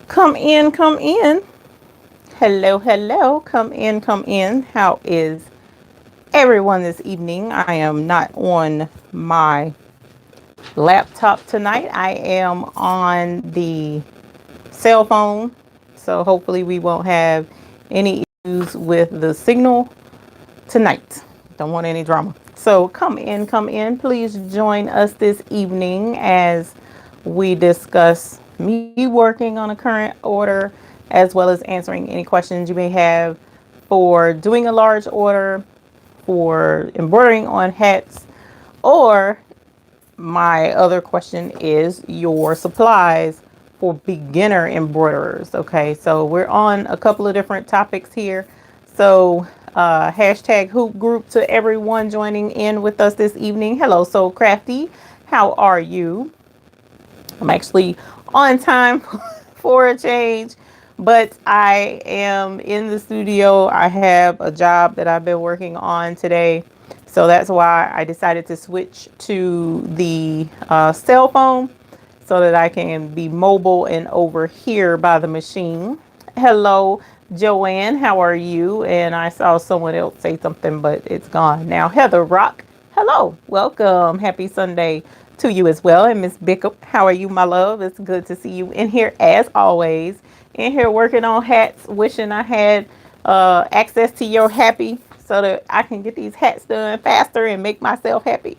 Come in, come in. Hello, hello. Come in, come in. How is everyone this evening? I am not on my laptop tonight. I am on the cell phone. So hopefully we won't have any issues with the signal tonight. Don't want any drama. So come in, come in. Please join us this evening as we discuss me working on a current order, as well as answering any questions you may have for doing a large order, for embroidering on hats, or my other question is your supplies for beginner embroiderers. Okay, so we're on a couple of different topics here. So hashtag hoop group to everyone joining in with us this evening. Hello, So Crafty. How are you? I'm actually on time for a change, but I am in the studio. I have a job that I've been working on today. So that's why I decided to switch to the cell phone so that I can be mobile and over here by the machine. Hello, Joanne. How are you? And I saw someone else say something, but it's gone now. Heather Rock. Hello. Welcome. Happy Sunday to you as well. And Miss Bickup, how are you, my love? It's good to see you in here as always. In here working on hats, wishing I had access to your happy so that I can get these hats done faster and make myself happy.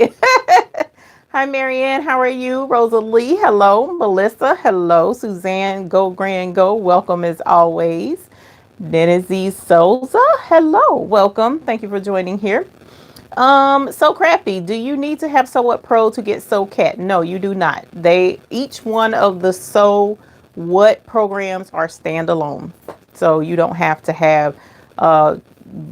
Hi, Marianne. How are you? Rosalie. Hello. Melissa. Hello. Suzanne. Go Grand Go. Welcome as always. Dennis Z. Souza. Hello. Welcome. Thank you for joining here. So Crafty, do you need to have SoArt Pro to get SoCat? No, you do not. They each one of the SoWhat programs are standalone. So you don't have to have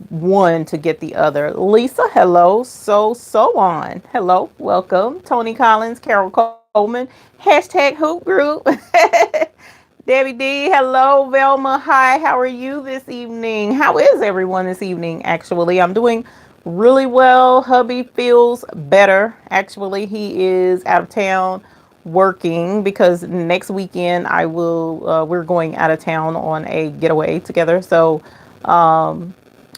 one to get the other. Lisa, hello. So on. Hello, welcome. Tony Collins, Carol Coleman, hashtag Hoop Group. Debbie D, hello. Velma, hi. How are you this evening? How is everyone this evening? Actually, I'm doing really well. Hubby feels better. Actually, he is out of town working because next weekend we're going out of town on a getaway together. So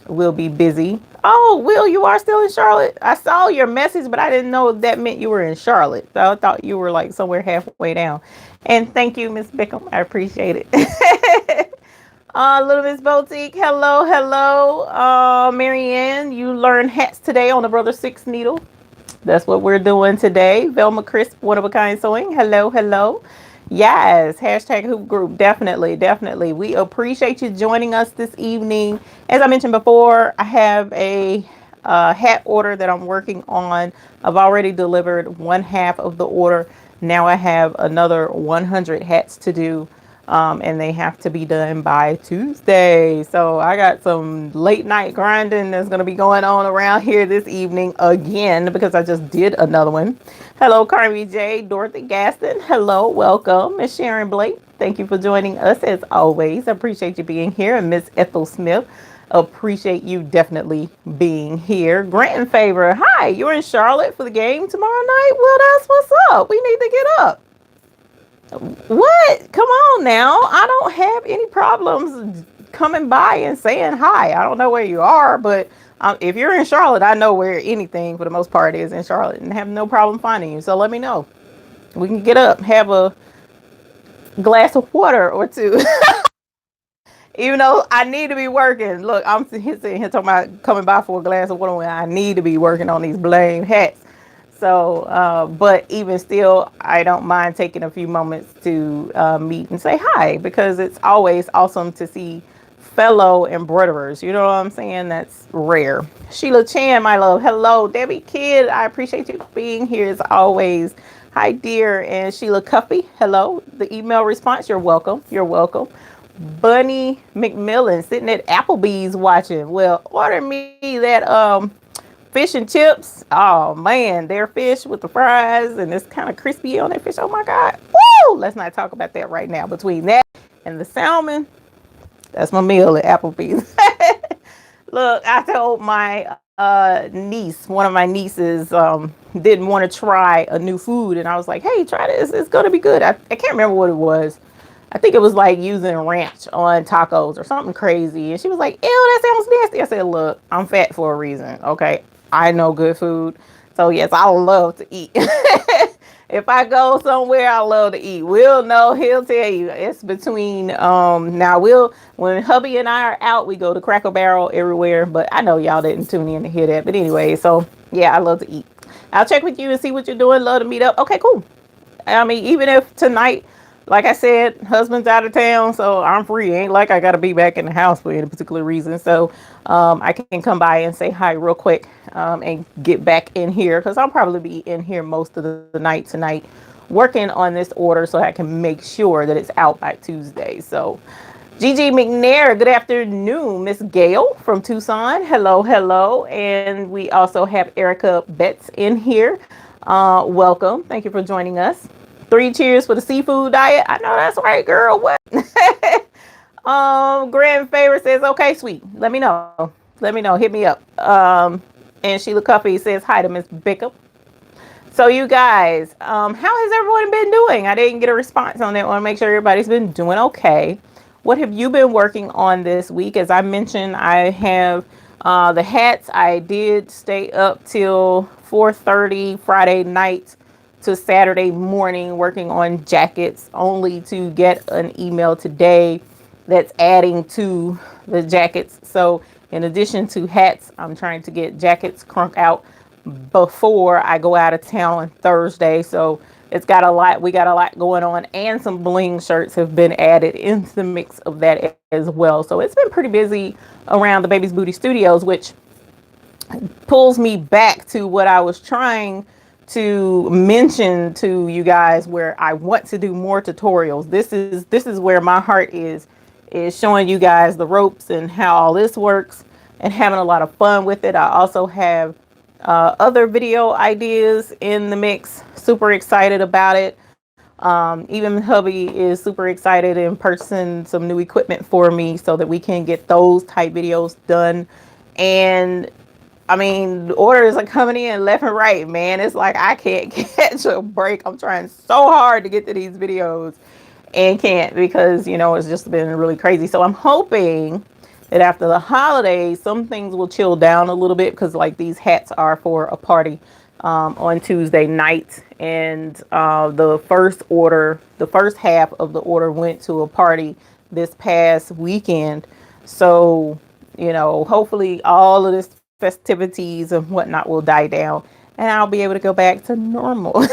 we'll be busy. Oh, Will, you are still in Charlotte? I saw your message, but I didn't know that meant you were in Charlotte. So I thought you were like somewhere halfway down. And thank you, Miss Bickham. I appreciate it. Little Miss Boutique, hello, hello. Marianne, you learned hats today on the Brother Six Needle. That's what we're doing today. Velma Crisp, One of a Kind Sewing. Hello, hello. Yes, hashtag Hoop Group. Definitely, definitely. We appreciate you joining us this evening. As I mentioned before, I have a hat order that I'm working on. I've already delivered one half of the order. Now I have another 100 hats to do. And they have to be done by Tuesday. So I got some late night grinding that's going to be going on around here this evening again because I just did another one. Hello, Carmi J, Dorothy Gaston. Hello, welcome. Miss Sharon Blake, thank you for joining us as always. I appreciate you being here. And Miss Ethel Smith, appreciate you definitely being here. Grant and Favor, hi, you're in Charlotte for the game tomorrow night? Well, that's what's up. We need to get up. What? Come on now. I don't have any problems coming by and saying hi. I don't know where you are, but if you're in Charlotte, I know where anything for the most part is in Charlotte and have no problem finding you. So let me know. We can get up, have a glass of water or two. Even though I need to be working. Look, I'm sitting here talking about coming by for a glass of water when I need to be working on these blame hats. So, but even still, I don't mind taking a few moments to meet and say hi because it's always awesome to see fellow embroiderers. You know what I'm saying? That's rare. Sheila Chan, my love. Hello, Debbie Kidd. I appreciate you being here as always. Hi, dear. And Sheila Cuffy. Hello. The email response. You're welcome. You're welcome. Bunny McMillan sitting at Applebee's watching. Well, order me that fish and chips. Oh man, their fish with the fries and it's kind of crispy on that fish. Oh my God. Woo! Let's not talk about that right now. Between that and the salmon, that's my meal at Applebee's. Look, I told my niece, one of my nieces, didn't want to try a new food. And I was like, hey, try this. It's going to be good. I can't remember what it was. I think it was like using ranch on tacos or something crazy. And she was like, ew, that sounds nasty. I said, look, I'm fat for a reason. Okay. I know good food. So yes, I love to eat. If I go somewhere, I love to eat. We'll know, he'll tell you. It's between now we'll when hubby and I are out, we go to Cracker Barrel everywhere. But I know y'all didn't tune in to hear that. But anyway, so yeah, I love to eat. I'll check with you and see what you're doing. Love to meet up. Okay, cool. I mean, even if tonight, like I said, husband's out of town, so I'm free. Ain't like I got to be back in the house for any particular reason. So I can come by and say hi real quick and get back in here because I'll probably be in here most of the night tonight working on this order so I can make sure that it's out by Tuesday. So Gigi McNair, good afternoon. Miss Gail from Tucson, hello, hello. And we also have Erica Betts in here. Welcome. Thank you for joining us. 3 cheers for the seafood diet. I know that's right, girl. What? Grand Favor says, okay, sweet. Let me know. Let me know. Hit me up. And Sheila Cuffy says hi to Miss Bickup. So you guys, how has everyone been doing? I didn't get a response on that. I want to make sure everybody's been doing okay. What have you been working on this week? As I mentioned, I have the hats. I did stay up till 4:30 Friday night to Saturday morning working on jackets, only to get an email today that's adding to the jackets. So in addition to hats, I'm trying to get jackets crunk out before I go out of town on Thursday. So it's got a lot. We got a lot going on, and some bling shirts have been added into the mix of that as well. So it's been pretty busy around the Baby's Booty Studios, which pulls me back to what I was trying to mention to you guys, where I want to do more tutorials. This is where my heart is showing you guys the ropes and how all this works and having a lot of fun with it. I also have other video ideas in the mix. Super excited about it. Even hubby is super excited in purchasing some new equipment for me so that we can get those type videos done. And I mean, orders are coming in left and right, man. It's like I can't catch a break. I'm trying so hard to get to these videos and can't because, you know, it's just been really crazy. So I'm hoping that after the holidays, some things will chill down a little bit because like these hats are for a party on Tuesday night. And the first half of the order went to a party this past weekend. So, you know, hopefully all of this festivities and whatnot will die down and I'll be able to go back to normal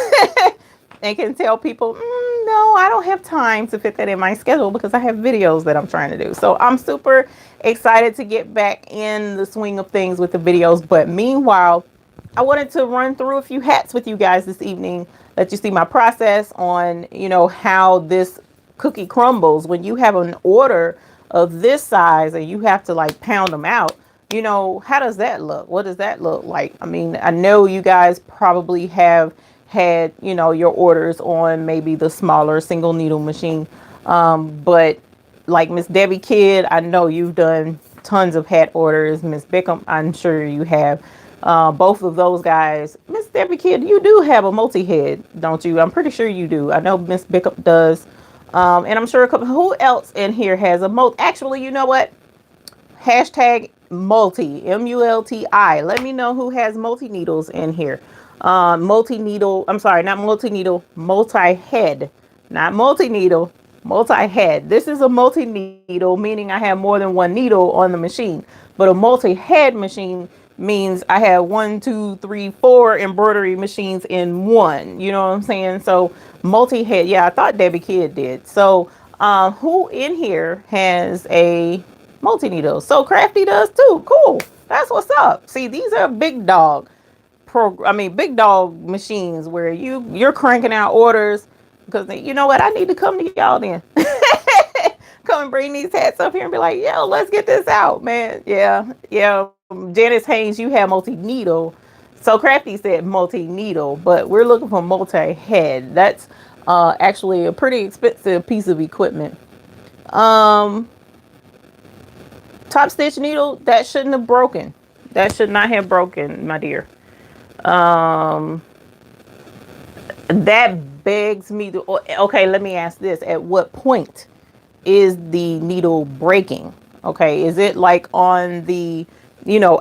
and can tell people, no, I don't have time to fit that in my schedule because I have videos that I'm trying to do. So I'm super excited to get back in the swing of things with the videos. But meanwhile, I wanted to run through a few hats with you guys this evening, let you see my process on, you know, how this cookie crumbles when you have an order of this size and you have to like pound them out. You know, how does that look? What does that look like? I mean, I know you guys probably have had, you know, your orders on maybe the smaller single needle machine. But like Miss Debbie Kidd, I know you've done tons of hat orders. Miss Bickham, I'm sure you have. Both of those guys. Miss Debbie Kidd, you do have a multi-head, don't you? I'm pretty sure you do. I know Miss Bickham does. And I'm sure a couple, who else in here has a multi? Actually, you know what? Hashtag multi, M-U-L-T-I. Let me know who has multi-needles in here. Multi-needle, I'm sorry, not multi-needle, multi-head. Not multi-needle, multi-head. This is a multi-needle, meaning I have more than one needle on the machine. But a multi-head machine means I have 1, 2, 3, 4 embroidery machines in one. You know what I'm saying? So multi-head, yeah, I thought Debbie Kidd did. So who in here has a multi-needle? So Crafty does too. Cool. That's what's up. See, these are big dog big dog machines where you're cranking out orders because you know what? I need to come to y'all then. Come and bring these hats up here and be like, yo, let's get this out, man. Yeah. Janice Haynes, you have multi-needle. So Crafty said multi-needle, but we're looking for multi-head. That's actually a pretty expensive piece of equipment. Top stitch needle, that shouldn't have broken. That should not have broken, my dear. That begs me to, okay, let me ask this. At what point is the needle breaking? Okay, is it like on the,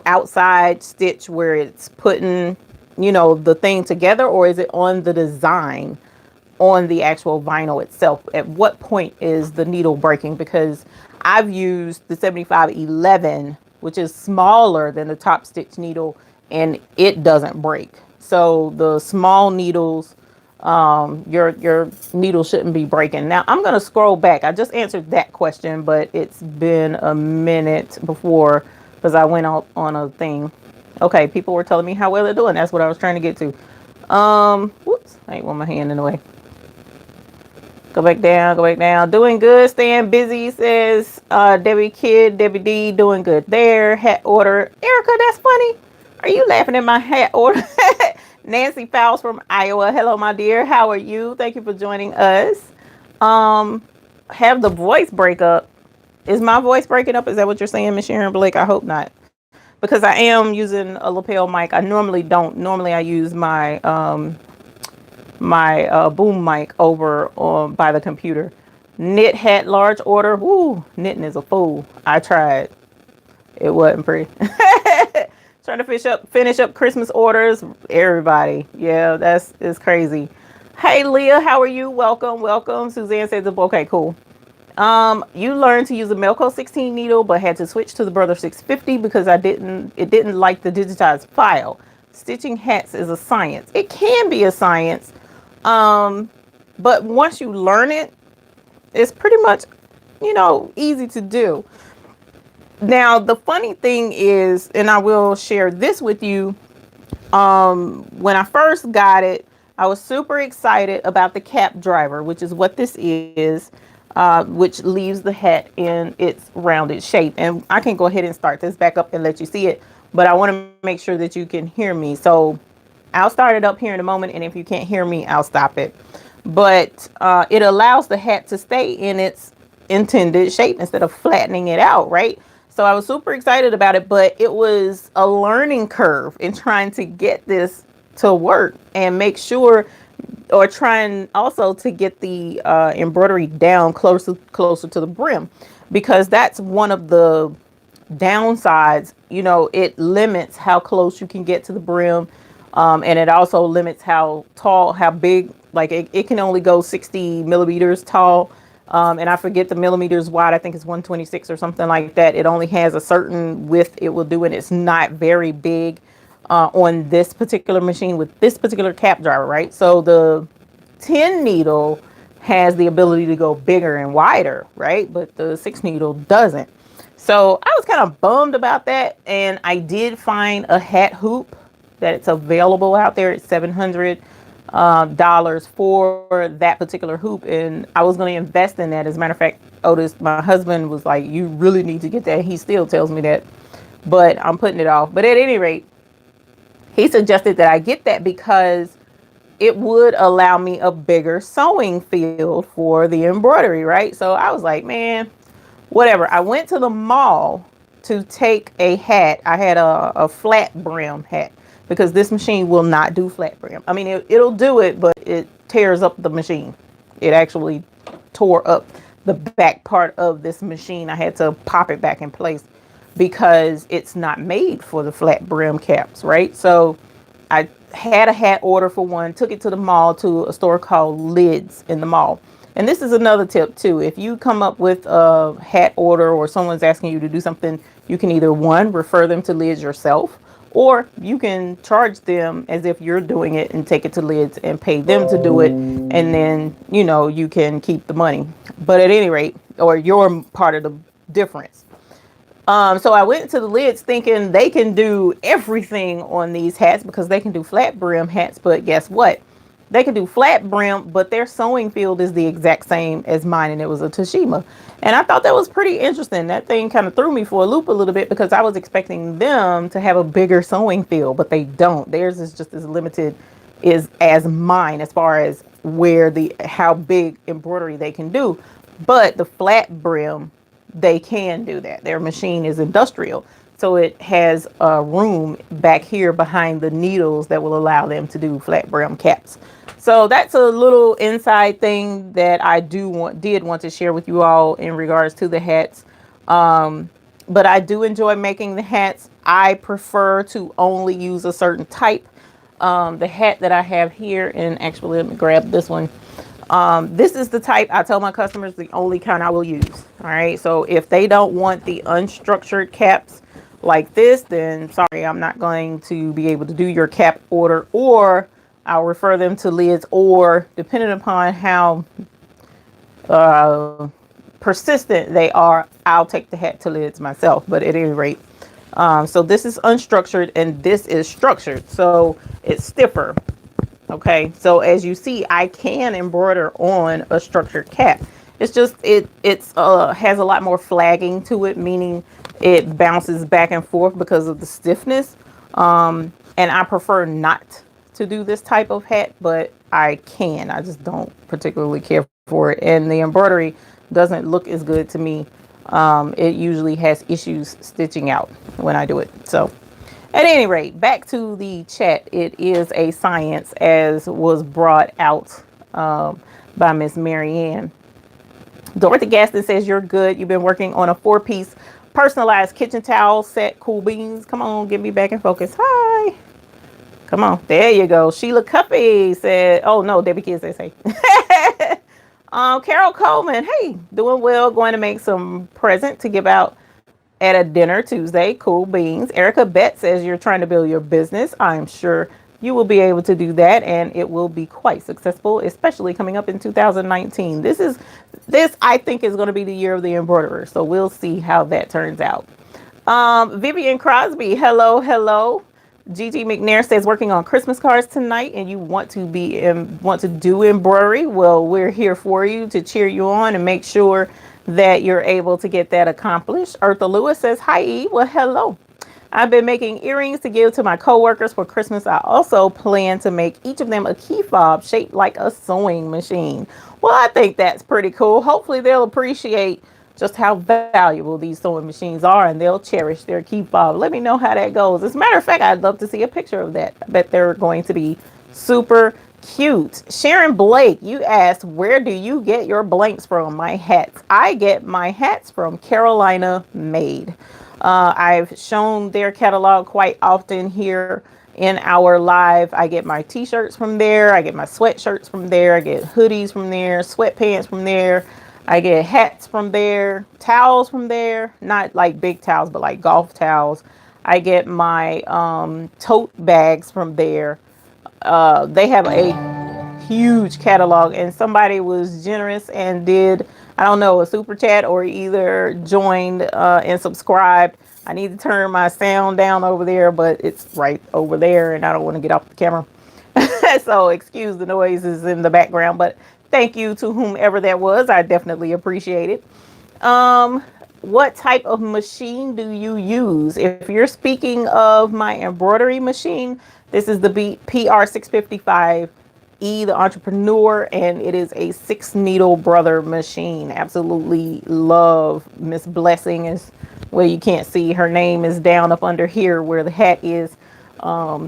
outside stitch where it's putting, the thing together, or is it on the design on the actual vinyl itself? At what point is the needle breaking? Because I've used the 7511, which is smaller than the top stitch needle, and it doesn't break. So the small needles, your needle shouldn't be breaking. Now I'm gonna scroll back. I just answered that question, but it's been a minute before, because I went out on a thing. Okay, people were telling me how well they're doing. That's what I was trying to get to. Whoops, I ain't want my hand in the way. Go back down, go back down. Doing good, staying busy, says Debbie Kid, Debbie D, doing good there. Hat order. Erica, that's funny. Are you laughing at my hat order? Nancy Fowles from Iowa. Hello, my dear. How are you? Thank you for joining us. Have the voice break up. Is my voice breaking up? Is that what you're saying, Miss Sharon Blake? I hope not. Because I am using a lapel mic. I normally don't. Normally I use my boom mic over by the computer. Knit hat large order. Woo, knitting is a fool. I tried. It wasn't pretty. Trying to finish up Christmas orders. Everybody. Yeah, it's crazy. Hey Leah, how are you? Welcome, welcome. Suzanne says, okay, cool. You learned to use a Melco 16 needle, but had to switch to the Brother 650 because it didn't like the digitized file. Stitching hats is a science. It can be a science. But once you learn it, it's pretty much, easy to do. Now, the funny thing is, and I will share this with you, when I first got it, I was super excited about the cap driver, which is what this is, which leaves the hat in its rounded shape. And I can go ahead and start this back up and let you see it, but I want to make sure that you can hear me. So I'll start it up here in a moment, and if you can't hear me, I'll stop it. But it allows the hat to stay in its intended shape instead of flattening it out, right? So I was super excited about it, but it was a learning curve in trying to get this to work and make sure, or trying also to get the embroidery down closer to the brim, because that's one of the downsides. It limits how close you can get to the brim. And it also limits how tall, how big, like it can only go 60 millimeters tall. And I forget the millimeters wide. I think it's 126 or something like that. It only has a certain width it will do, and it's not very big on this particular machine with this particular cap driver, right? So the 10 needle has the ability to go bigger and wider, right? But the 6 needle doesn't. So I was kind of bummed about that. And I did find a hat hoop that it's available out there. It's $700 for that particular hoop, and I was going to invest in that. As a matter of fact, Otis, my husband, was like, you really need to get that. He still tells me that, but I'm putting it off. But at any rate, he suggested that I get that because it would allow me a bigger sewing field for the embroidery, right? So I was like, man, whatever. I went to the mall to take a hat. I had a flat brim hat, because this machine will not do flat brim. I mean, it'll do it, but it tears up the machine. It actually tore up the back part of this machine. I had to pop it back in place because it's not made for the flat brim caps, right? So I had a hat order for one, took it to the mall, to a store called Lids in the mall. And this is another tip too. If you come up with a hat order or someone's asking you to do something, you can either, one, refer them to Lids yourself, or you can charge them as if you're doing it and take it to Lids and pay them to do it. And then, you can keep the money. But at any rate, or your part of the difference. So I went to the Lids thinking they can do everything on these hats because they can do flat brim hats. But guess what? They can do flat brim, but their sewing field is the exact same as mine, and it was a Tashima. And I thought that was pretty interesting. That thing kind of threw me for a loop a little bit because I was expecting them to have a bigger sewing field, but they don't. Theirs is just as limited as mine as far as how big embroidery they can do. But the flat brim, they can do that. Their machine is industrial. So it has a room back here behind the needles that will allow them to do flat brim caps. So that's a little inside thing that I did want to share with you all in regards to the hats. But I do enjoy making the hats. I prefer to only use a certain type. The hat that I have here, and actually let me grab this one. This is the type I tell my customers the only kind I will use. All right. So if they don't want the unstructured caps like this, then sorry, I'm not going to be able to do your cap order, or I'll refer them to lids, or depending upon how uh, persistent they are, I'll take the hat to lids myself. But at any rate, so this is unstructured and this is structured. So it's stiffer. Okay, so as you see, I can embroider on a structured cap. It's just it's has a lot more flagging to it, meaning it bounces back and forth because of the stiffness. And I prefer not to do this type of hat, but I can. I just don't particularly care for it, and the embroidery doesn't look as good to me. It usually has issues stitching out when I do it. So at any rate, back to the chat. It is a science, as was brought out by Miss Marianne. Dorothy Gaston says, you're good. You've been working on a 4-piece personalized kitchen towel set. Cool beans. Come on, get me back in focus. Hi. Come on. There you go. Sheila Cuppy said, oh no, Debbie Kids, they say. Carol Coleman, hey, doing well. Going to make some present to give out at a dinner Tuesday. Cool beans. Erica Betts says, you're trying to build your business. I'm sure you will be able to do that, and it will be quite successful, especially coming up in 2019. This I think is going to be the year of the embroiderer. So we'll see how that turns out. Vivian Crosby, hello, hello. Gigi McNair says, working on Christmas cards tonight, and you want to do embroidery. Well, we're here for you to cheer you on and make sure that you're able to get that accomplished. Eartha Lewis says, hi, E. Well, hello. I've been making earrings to give to my coworkers for Christmas. I also plan to make each of them a key fob shaped like a sewing machine. Well, I think that's pretty cool. Hopefully they'll appreciate just how valuable these sewing machines are, and they'll cherish their key fob. Let me know how that goes. As a matter of fact, I'd love to see a picture of that. I bet they're going to be super cute. Sharon Blake, you asked, where do you get your blanks from? My hats. I get my hats from Carolina Made. I've shown their catalog quite often here in our live. I get my t-shirts from there. I get my sweatshirts from there. I get hoodies from there, sweatpants from there. I get hats from there, towels from there, not like big towels, but like golf towels. I get my tote bags from there. They have a huge catalog, and somebody was generous and did, I don't know, a super chat or either joined and subscribed. I need to turn my sound down over there, but it's right over there and I don't want to get off the camera. So excuse the noises in the background, but thank you to whomever that was. I definitely appreciate it. What type of machine do you use? If you're speaking of my embroidery machine, this is the PR655E, the Entrepreneur, and it is a 6-needle brother machine. Absolutely love Miss Blessing. Is well, you can't see her name is down up under here where the hat is.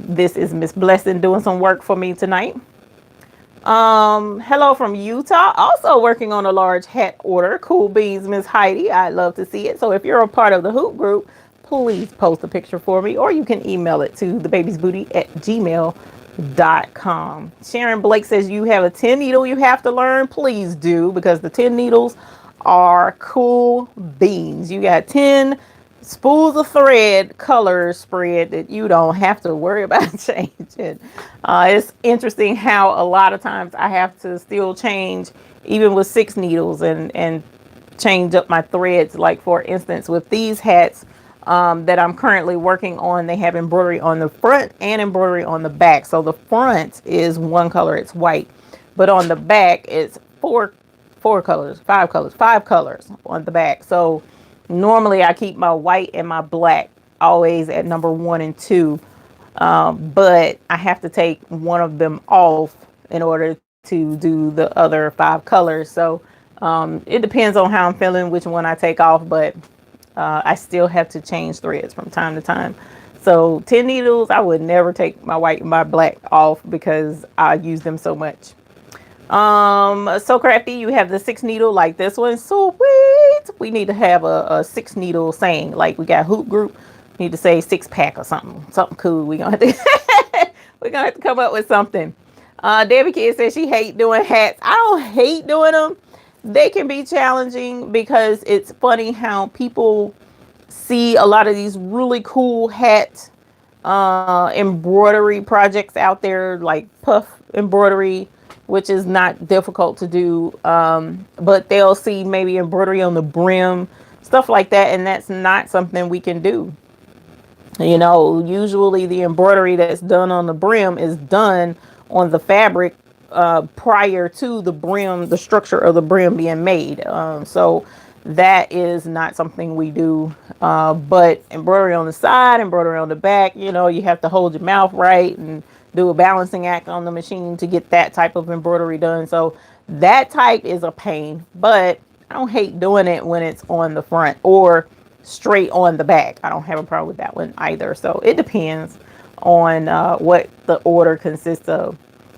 This is Miss Blessing doing some work for me tonight. Hello from Utah, also working on a large hat order. Cool beans, Miss Heidi. I'd love to see it. So if you're a part of the Hoop group, please post a picture for me, or you can email it to thebabiesbooty@gmail.com. Sharon Blake says, you have a 10 needle you have to learn. Please do, because the 10 needles are cool beans. You got 10 spools of thread color spread that you don't have to worry about changing. It's interesting how a lot of times I have to still change, even with 6 needles, and change up my threads. Like for instance, with these hats that I'm currently working on, they have embroidery on the front and embroidery on the back. So the front is one color, it's white, but on the back it's five colors on the back. So normally I keep my white and my black always at number 1 and 2, but I have to take one of them off in order to do the other 5 colors. So it depends on how I'm feeling, which one I take off, but I still have to change threads from time to time. So 10 needles, I would never take my white and my black off because I use them so much. So crafty, you have the 6 needle like this one. Sweet. We need to have a 6 needle saying, like we got hoop group. We need to say 6-pack or something cool. We're gonna have to we're gonna have to come up with something. Debbie Kid says she hate doing hats. I don't hate doing them. They can be challenging because it's funny how people see a lot of these really cool hat embroidery projects out there, like puff embroidery, which is not difficult to do, but they'll see maybe embroidery on the brim, stuff like that, and that's not something we can do. You know, usually the embroidery that's done on the brim is done on the fabric prior to the brim, the structure of the brim being made. So that is not something we do. But embroidery on the side, embroidery on the back, you know, you have to hold your mouth right and do a balancing act on the machine to get that type of embroidery done. So that type is a pain, but I don't hate doing it when it's on the front or straight on the back. I don't have a problem with that one either. So it depends on what the order consists of.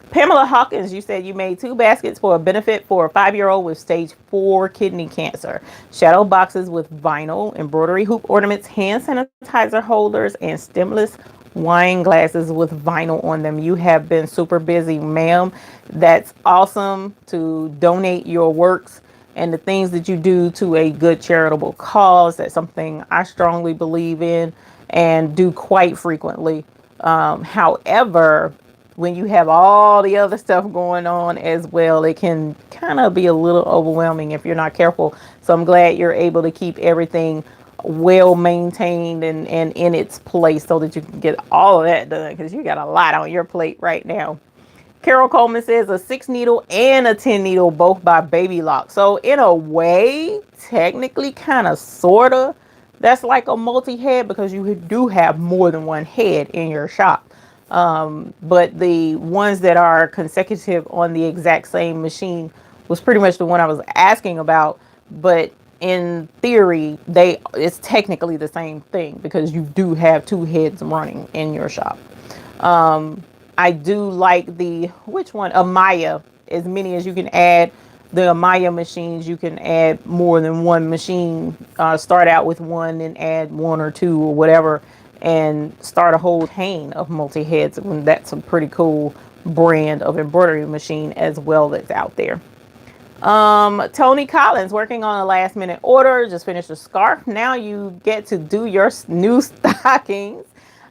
Pamela Hawkins, you said you made 2 baskets for a benefit for a 5-year-old with stage 4 kidney cancer. Shadow boxes with vinyl, embroidery hoop ornaments, hand sanitizer holders, and stemless wine glasses with vinyl on them. You have been super busy, ma'am. That's awesome to donate your works and the things that you do to a good charitable cause. That's something I strongly believe in and do quite frequently. However, when you have all the other stuff going on as well, it can kind of be a little overwhelming if you're not careful. So I'm glad you're able to keep everything well maintained and in its place so that you can get all of that done, because you got a lot on your plate right now. Carol Coleman says a 6 needle and a 10 needle, both by Baby Lock. So in a way, technically, kind of, sort of, that's like a multi-head because you do have more than one head in your shop. But the ones that are consecutive on the exact same machine was pretty much the one I was asking about. But in theory, it's technically the same thing because you do have 2 heads running in your shop. I do like which one? Amaya. As many as you can add. The Amaya machines, you can add more than one machine. Start out with one and add 1 or 2 or whatever, and start a whole chain of multi-heads. And that's a pretty cool brand of embroidery machine as well that's out there. Tony Collins, working on a last minute order, just finished a scarf. Now you get to do your new stockings.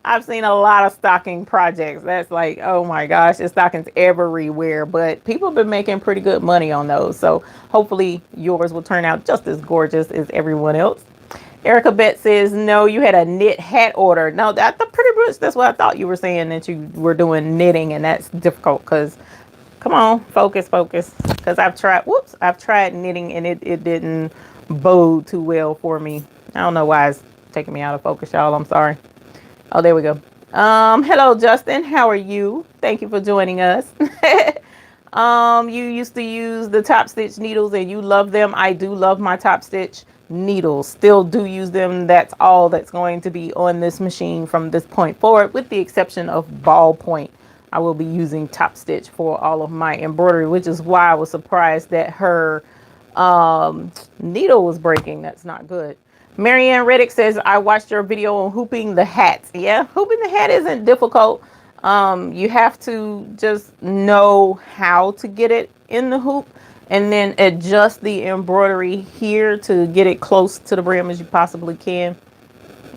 I've seen a lot of stocking projects. That's like, oh my gosh, there's stockings everywhere, but people have been making pretty good money on those. So hopefully yours will turn out just as gorgeous as everyone else. Erica Bet says, no, you had a knit hat order. No, that's pretty much, that's what I thought you were saying, that you were doing knitting, and that's difficult because, come on, focus. Because I've tried knitting and it didn't bode too well for me. I don't know why it's taking me out of focus, y'all. I'm sorry. Oh, there we go. Hello, Justin. How are you? Thank you for joining us. You used to use the top stitch needles and you love them. I do love my top stitch needles. Still do use them. That's all that's going to be on this machine from this point forward, with the exception of ballpoint. I will be using top stitch for all of my embroidery, which is why I was surprised that her needle was breaking. That's not good. Marianne Reddick says, I watched your video on hooping the hats. Yeah, hooping the hat isn't difficult. You have to just know how to get it in the hoop and then adjust the embroidery here to get it close to the brim as you possibly can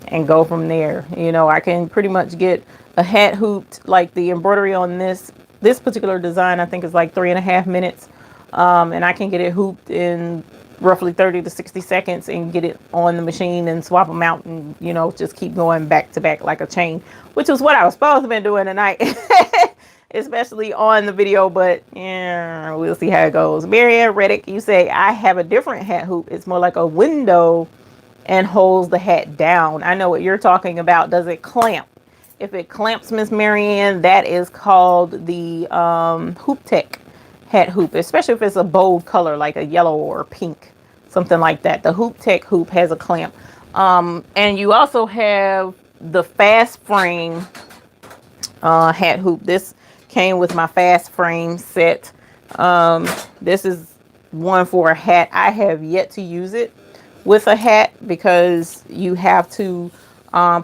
and go from there. You know, I can pretty much get a hat hooped, like the embroidery on this particular design, I think is like 3.5 minutes. And I can get it hooped in roughly 30 to 60 seconds and get it on the machine and swap them out and, you know, just keep going back to back like a chain, which is what I was supposed to be doing tonight, especially on the video. But yeah, we'll see how it goes. Marianne Reddick, you say, I have a different hat hoop. It's more like a window and holds the hat down. I know what you're talking about. Does it clamp? If it clamps, Miss Marianne, that is called the Hoop Tech hat hoop, especially if it's a bold color like a yellow or pink, something like that. The Hoop Tech hoop has a clamp. And you also have the fast frame hat hoop. This came with my fast frame set. This is one for a hat. I have yet to use it with a hat because you have to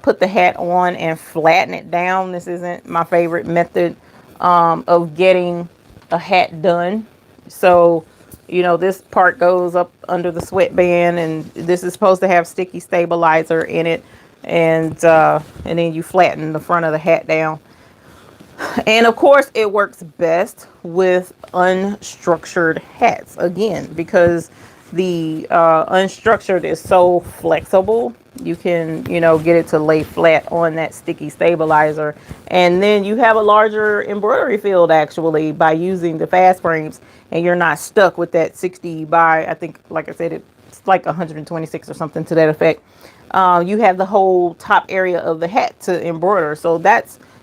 put the hat on and flatten it down. This isn't my favorite method of getting a hat done. So, you know, this part goes up under the sweatband, and this is supposed to have sticky stabilizer in it, and then you flatten the front of the hat down. And of course, it works best with unstructured hats again because the unstructured is so flexible. You can, you know, get it to lay flat on that sticky stabilizer, and then you have a larger embroidery field actually by using the fast frames, and you're not stuck with that 60 by, I think, like I said, it's like 126 or something to that effect. You have the whole top area of the hat to embroider, so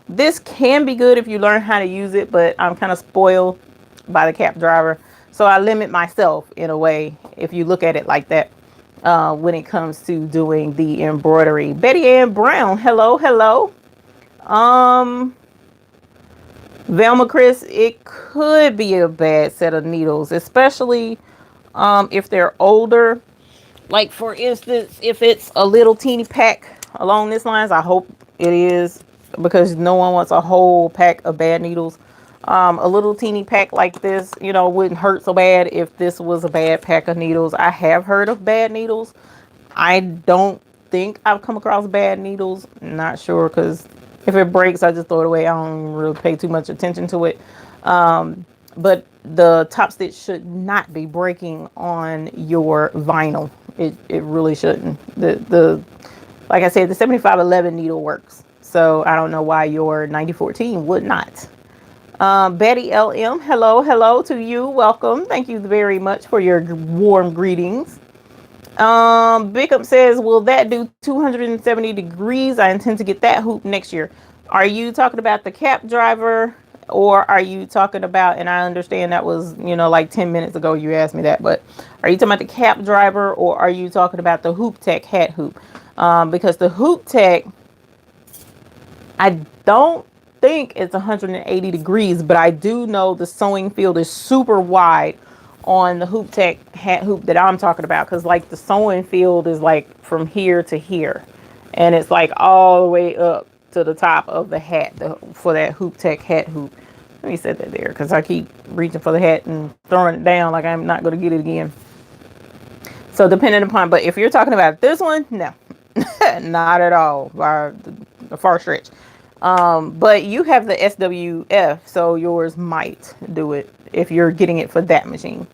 this can be good if you learn how to use it, but I'm kind of spoiled by the cap driver. So I limit myself in a way, if you look at it like that, when it comes to doing the embroidery. Betty Ann Brown, hello, hello. Um, Velma Chris, it could be a bad set of needles, especially if they're older. Like for instance, if it's a little teeny pack along this lines, I hope it is, because no one wants a whole pack of bad needles. A little teeny pack like this, you know, wouldn't hurt so bad if this was a bad pack of needles. I have heard of bad needles. I don't think I've come across bad needles. Not sure, because if it breaks, I just throw it away. I don't really pay too much attention to it. But the top stitch should not be breaking on your vinyl. It really shouldn't. The like I said, the 7511 needle works. So I don't know why your 9014 would not. Betty LM, hello, hello to you. Welcome. Thank you very much for your warm greetings. Bickup says, will that do 270 degrees? I intend to get that hoop next year. Are you talking about the cap driver, or are you talking about, and I understand that was, you know, like 10 minutes ago you asked me that, but are you talking about the cap driver, or are you talking about the Hoop Tech hat hoop? Because the Hoop Tech, I don't think it's 180 degrees, but I do know the sewing field is super wide on the Hoop Tech hat hoop that I'm talking about, because like the sewing field is like from here to here, and it's like all the way up to the top of the hat for that Hoop Tech hat hoop. Let me set that there because I keep reaching for the hat and throwing it down like I'm not going to get it again. So depending upon, but if you're talking about this one, no, not at all by the far stretch. But you have the SWF, so yours might do it if you're getting it for that machine.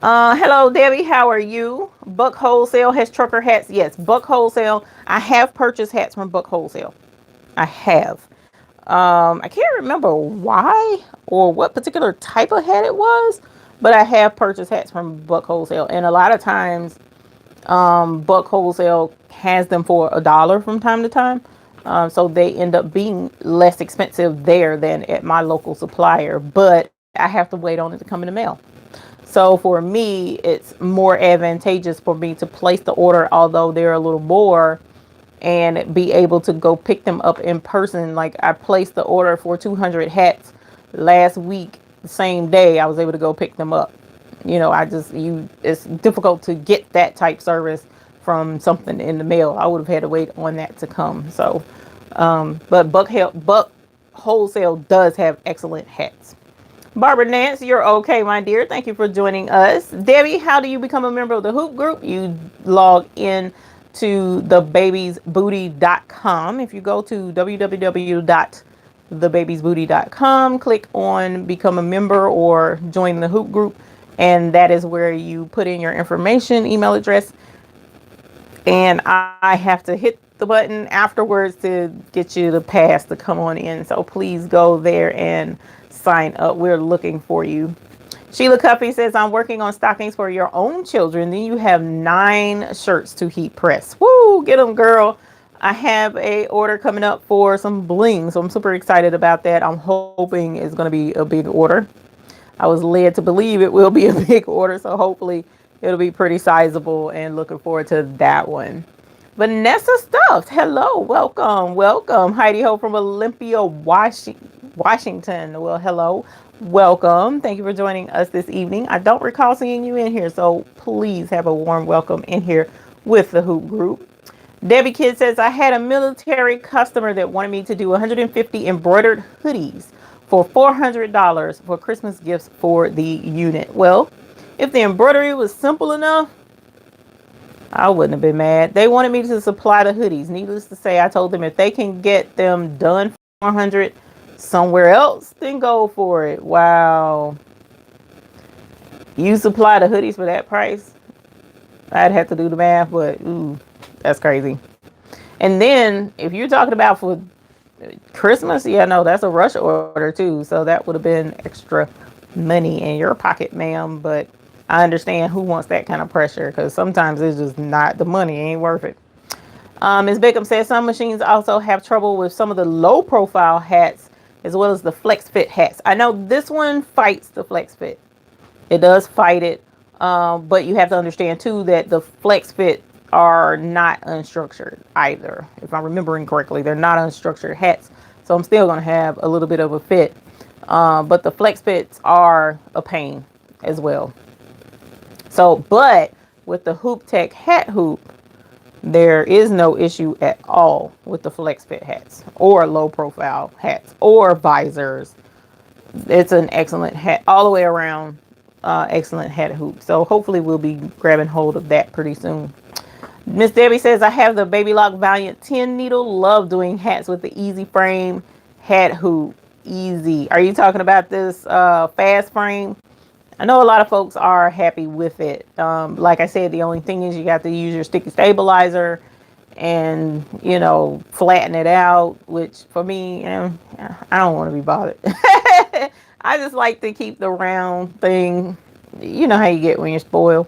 Hello, Debbie. How are you? Buck Wholesale has trucker hats. Yes, Buck Wholesale. I have purchased hats from Buck Wholesale. I have. I can't remember why or what particular type of hat it was, but I have purchased hats from Buck Wholesale. And a lot of times, Buck Wholesale has them for $1 from time to time. So they end up being less expensive there than at my local supplier, but I have to wait on it to come in the mail. So for me, it's more advantageous for me to place the order, although they're a little more, and be able to go pick them up in person. Like I placed the order for 200 hats last week, the same day I was able to go pick them up. You know, it's difficult to get that type service from something in the mail. I would have had to wait on that to come. So, but Buck Wholesale does have excellent hats. Barbara Nance, you're okay, my dear. Thank you for joining us. Debbie, how do you become a member of the Hoop Group? You log in to thebabiesbooty.com. If you go to www.thebabiesbooty.com, click on become a member or join the Hoop Group, and that is where you put in your information, email address, and I have to hit the button afterwards to get you the pass to come on in. So please go there and sign up. We're looking for you. Sheila Cuffy says, I'm working on stockings for your own children. Then you have 9 shirts to heat press. Woo, get them, girl. I have a order coming up for some bling, so I'm super excited about that. I'm hoping it's going to be a big order. I was led to believe it will be a big order, so hopefully it'll be pretty sizable, and looking forward to that one. Vanessa Stuffed, hello, welcome, welcome. Heidi Ho from Olympia, Washington. Well, hello, welcome. Thank you for joining us this evening. I don't recall seeing you in here, so please have a warm welcome in here with the Hoop Group. Debbie Kidd says, I had a military customer that wanted me to do 150 embroidered hoodies for $400 for Christmas gifts for the unit. Well, if the embroidery was simple enough, I wouldn't have been mad. They wanted me to supply the hoodies. Needless to say, I told them if they can get them done for 400 somewhere else, then go for it. Wow. You supply the hoodies for that price? I'd have to do the math, but ooh, that's crazy. And then if you're talking about for Christmas, yeah, no, that's a rush order too. So that would have been extra money in your pocket, ma'am. But I understand who wants that kind of pressure, because sometimes it's just not, the money ain't worth it. Ms. Bickham says some machines also have trouble with some of the low profile hats as well as the flex fit hats. I know this one fights the flex fit. It does fight it. But you have to understand too that the flex fit are not unstructured either. If I'm remembering correctly, they're not unstructured hats. So I'm still going to have a little bit of a fit. But the flex fits are a pain as well. So, but with the Hoop Tech hat hoop, there is no issue at all with the flex fit hats or low profile hats or visors. It's an excellent hat all the way around. Excellent hat hoop. So hopefully we'll be grabbing hold of that pretty soon. Miss Debbie says, I have the Baby Lock Valiant 10 needle. Love doing hats with the easy frame hat hoop. Easy. Are you talking about this fast frame? I know a lot of folks are happy with it. Like I said, the only thing is you got to use your sticky stabilizer and, you know, flatten it out, which for me, I don't want to be bothered. I just like to keep the round thing. You know how you get when you're spoiled.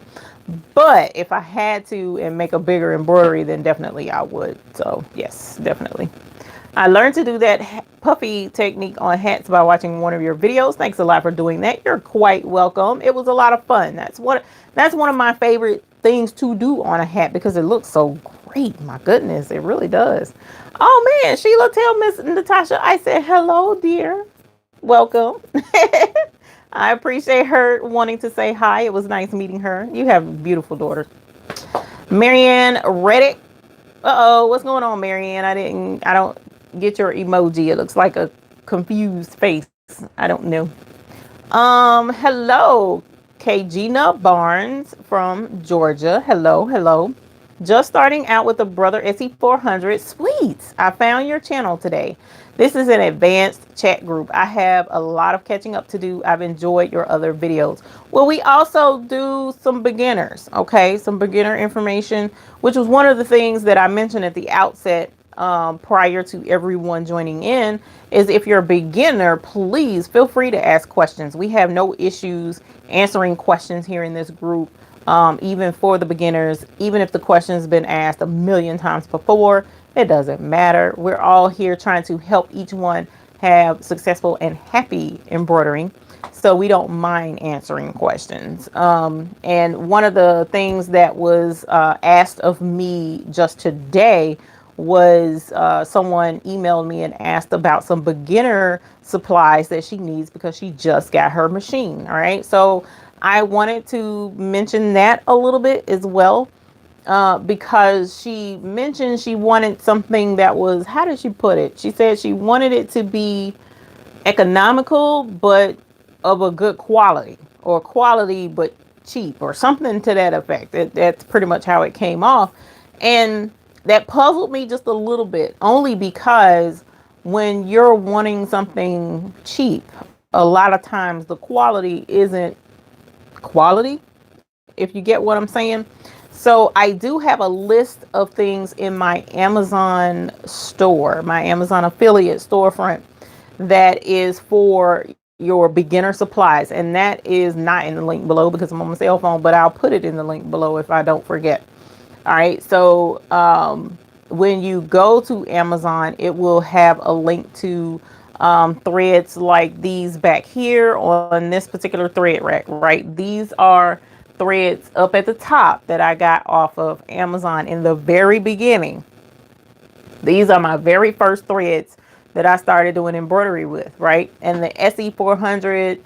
But if I had to and make a bigger embroidery, then definitely I would. So yes, definitely. I learned to do that puffy technique on hats by watching one of your videos. Thanks a lot for doing that. You're quite welcome. It was a lot of fun. That's one of my favorite things to do on a hat because it looks so great. My goodness, it really does. Oh man, Sheila, tell Miss Natasha I said hello, dear. Welcome. I appreciate her wanting to say hi. It was nice meeting her. You have a beautiful daughter. Marianne Reddick. Uh-oh, what's going on, Marianne? I don't get your emoji. It looks like a confused face. I don't know. Hello, Kagina Barnes from Georgia. Hello, hello. Just starting out with the Brother SE400. Sweet. I found your channel today. This is an advanced chat group. I have a lot of catching up to do. I've enjoyed your other videos. Well, we also do some beginners, okay? Some beginner information, which was one of the things that I mentioned at the outset prior to everyone joining in, is if you're a beginner, please feel free to ask questions. We have no issues answering questions here in this group. Even for the beginners, even if the question's been asked a million times before, it doesn't matter. We're all here trying to help each one have successful and happy embroidering. So we don't mind answering questions. And one of the things that was asked of me just today was someone emailed me and asked about some beginner supplies that she needs because she just got her machine. All right. So I wanted to mention that a little bit as well, because she mentioned she wanted something that was, how did she put it? She said she wanted it to be economical, but of a good quality, or quality, but cheap, or something to that effect. That's pretty much how it came off. And that puzzled me just a little bit, only because when you're wanting something cheap, a lot of times the quality isn't quality, if you get what I'm saying. So I do have a list of things in my Amazon store, my Amazon affiliate storefront, that is for your beginner supplies. And that is not in the link below because I'm on my cell phone, but I'll put it in the link below if I don't forget. All right. So when you go to Amazon, it will have a link to threads like these back here on this particular thread rack, right? These are threads up at the top that I got off of Amazon in the very beginning. These are my very first threads that I started doing embroidery with, right? And the SE400,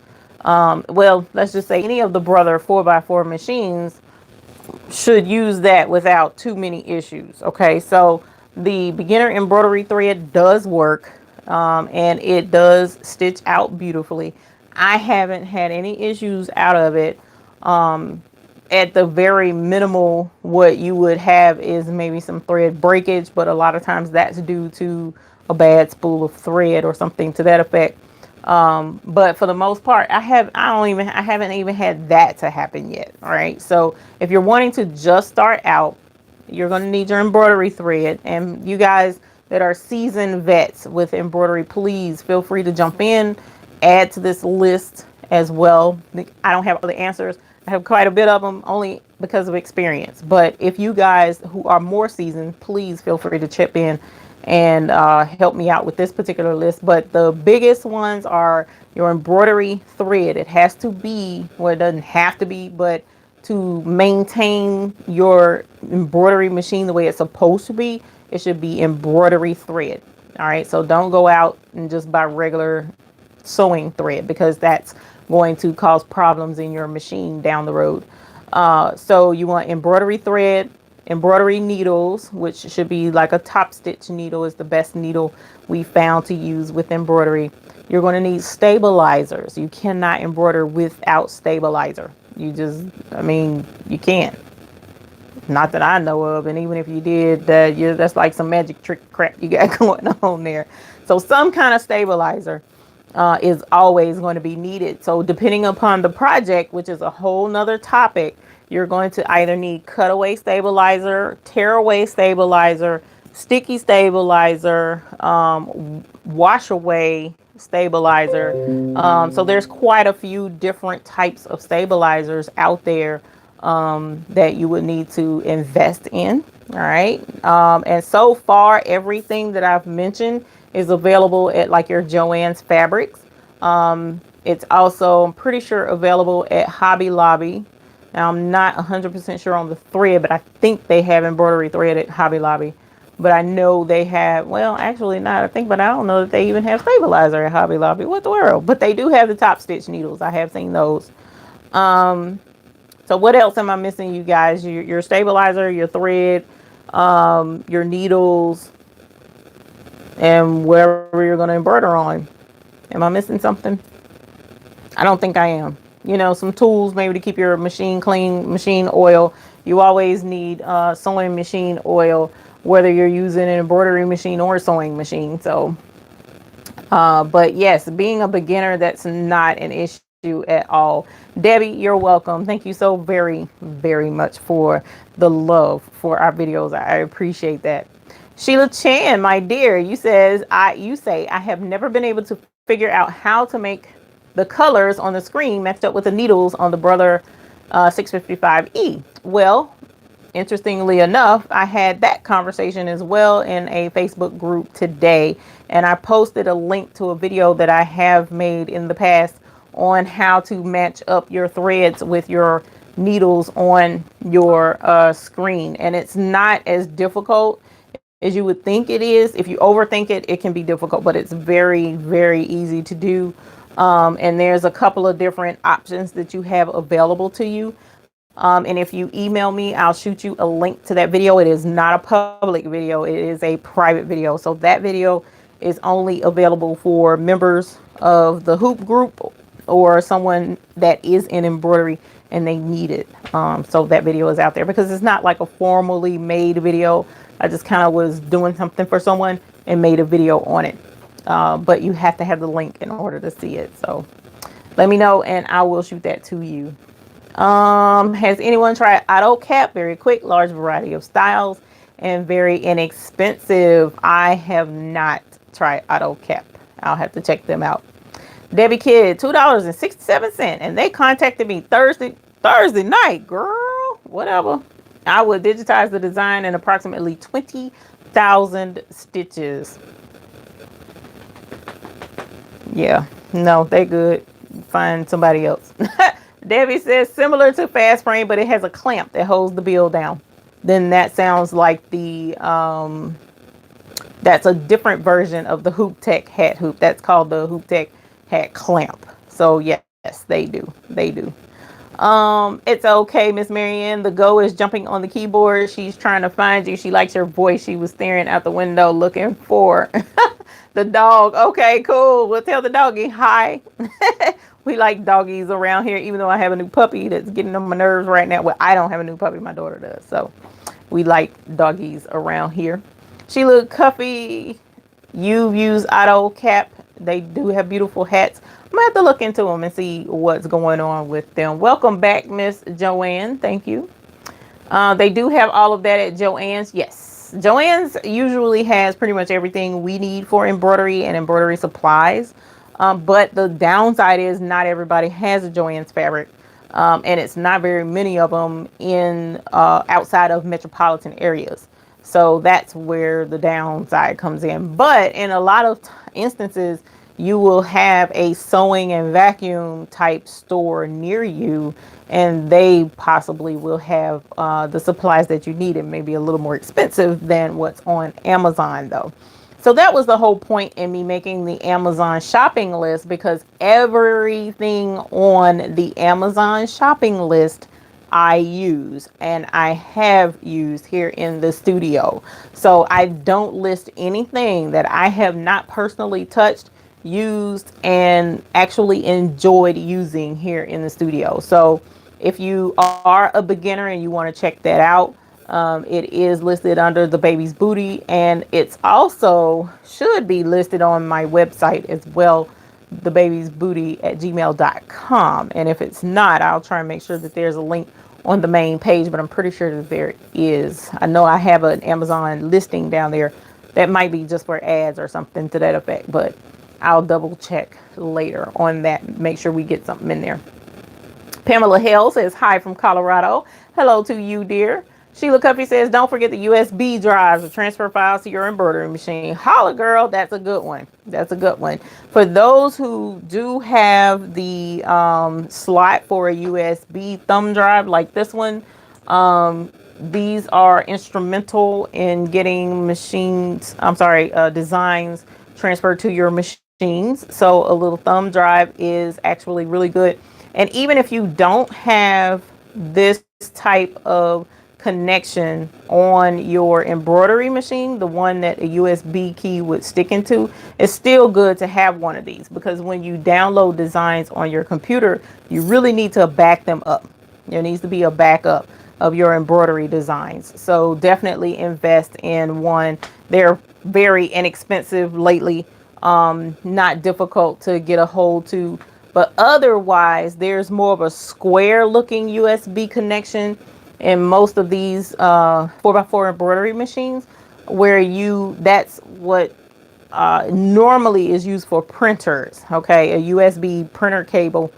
well, let's just say any of the Brother 4x4 machines should use that without too many issues. Okay, so the beginner embroidery thread does work, and it does stitch out beautifully. I haven't had any issues out of it. At the very minimal, what you would have is maybe some thread breakage, but a lot of times that's due to a bad spool of thread or something to that effect. But for the most part, I haven't even had that to happen yet. All right. So if you're wanting to just start out, you're going to need your embroidery thread. And you guys that are seasoned vets with embroidery, please feel free to jump in, add to this list as well. I don't have all the answers. I have quite a bit of them only because of experience. But if you guys who are more seasoned, please feel free to chip in and help me out with this particular list. But the biggest ones are your embroidery thread. It has to be, well, it doesn't have to be, but to maintain your embroidery machine the way it's supposed to be, it should be embroidery thread. All right, so don't go out and just buy regular sewing thread, because that's going to cause problems in your machine down the road. So you want embroidery thread, embroidery needles, which should be like a top stitch needle is the best needle we found to use with embroidery. You're going to need stabilizers. You cannot embroider without stabilizer. I mean, you can't. Not that I know of. And even if you did, that's like some magic trick crap you got going on there. So some kind of stabilizer is always going to be needed. So depending upon the project, which is a whole nother topic, you're going to either need cutaway stabilizer, tearaway stabilizer, sticky stabilizer, wash away stabilizer. So there's quite a few different types of stabilizers out there that you would need to invest in. All right. And so far, everything that I've mentioned is available at like your Joann's Fabrics. It's also, I'm pretty sure, available at Hobby Lobby. Now, I'm not 100% sure on the thread, but I think they have embroidery thread at Hobby Lobby. But I know they have, well, actually not, I think, but I don't know that they even have stabilizer at Hobby Lobby. What the world? But they do have the top stitch needles. I have seen those. So what else am I missing, you guys? Your stabilizer, your thread, your needles, and wherever you're going to embroider on. Am I missing something? I don't think I am. You know, some tools maybe to keep your machine clean, machine oil. You always need sewing machine oil, whether you're using an embroidery machine or a sewing machine. So, but yes, being a beginner, that's not an issue at all. Debbie, you're welcome. Thank you so very, very much for the love for our videos. I appreciate that. Sheila Chan, my dear, you say I have never been able to figure out how to make the colors on the screen matched up with the needles on the Brother 655E. Well, interestingly enough, I had that conversation as well in a Facebook group today, and I posted a link to a video that I have made in the past on how to match up your threads with your needles on your screen. And it's not as difficult as you would think it is. If you overthink it, it can be difficult, but it's very, very easy to do. And there's a couple of different options that you have available to you. And if you email me, I'll shoot you a link to that video. It is not a public video. It is a private video. So that video is only available for members of the Hoop group or someone that is in embroidery and they need it. So that video is out there because it's not like a formally made video. I just kind of was doing something for someone and made a video on it. But you have to have the link in order to see it. So let me know and I will shoot that to you. Has anyone tried AutoCap? Very quick, large variety of styles, and very inexpensive. I have not tried AutoCap. I'll have to check them out. Debbie Kidd, $2.67, and they contacted me Thursday night. Girl, whatever. I would digitize the design in approximately 20,000 stitches. Yeah, no, they good. Find somebody else. Debbie says similar to fast frame, but it has a clamp that holds the bill down. Then that sounds like the that's a different version of the Hoop Tech hat hoop. That's called the Hoop Tech hat clamp. So yes, they do. They do. It's okay, Miss Marianne. The Go is jumping on the keyboard. She's trying to find you. She likes your voice. She was staring out the window looking for the dog. Okay, cool. We'll tell the doggy hi. We like doggies around here, even though I have a new puppy that's getting on my nerves right now. Well, I don't have a new puppy. My daughter does. So we like doggies around here. She looked Cuffy. You use Auto Cap. They do have beautiful hats. I'm gonna have to look into them and see what's going on with them. Welcome back, Miss Joanne. Thank you. They do have all of that at Joann's. Yes, Joann's usually has pretty much everything we need for embroidery and embroidery supplies. But the downside is not everybody has a Joann's fabric. And it's not very many of them in outside of metropolitan areas. So that's where the downside comes in. But in a lot of instances, you will have a sewing and vacuum type store near you, and they possibly will have the supplies that you need. It may be a little more expensive than what's on Amazon, though. So that was the whole point in me making the Amazon shopping list, because everything on the Amazon shopping list I use and I have used here in the studio. So I don't list anything that I have not personally touched, used, and actually enjoyed using here in the studio. So if you are a beginner and you want to check that out, it is listed under the baby's booty, and it's also should be listed on my website as well, thebabiesbooty@gmail.com. And if it's not, I'll try and make sure that there's a link on the main page, but I'm pretty sure that there is. I know I have an Amazon listing down there that might be just for ads or something to that effect, but I'll double check later on that, make sure we get something in there. Pamela Hale says hi from Colorado. Hello to you, dear. Sheila Cuffy says, don't forget the USB drives to transfer files to your embroidery machine. Holla, girl. That's a good one. That's a good one. For those who do have the slot for a USB thumb drive like this one, these are instrumental in getting designs transferred to your machines. So a little thumb drive is actually really good. And even if you don't have this type of connection on your embroidery machine, the one that a USB key would stick into, it's still good to have one of these, because when you download designs on your computer, you really need to back them up. There needs to be a backup of your embroidery designs. So definitely invest in one. They're very inexpensive lately, not difficult to get a hold to, but otherwise there's more of a square looking USB connection in most of these 4x4 embroidery machines, where that's what normally is used for printers. Okay, a USB printer cable,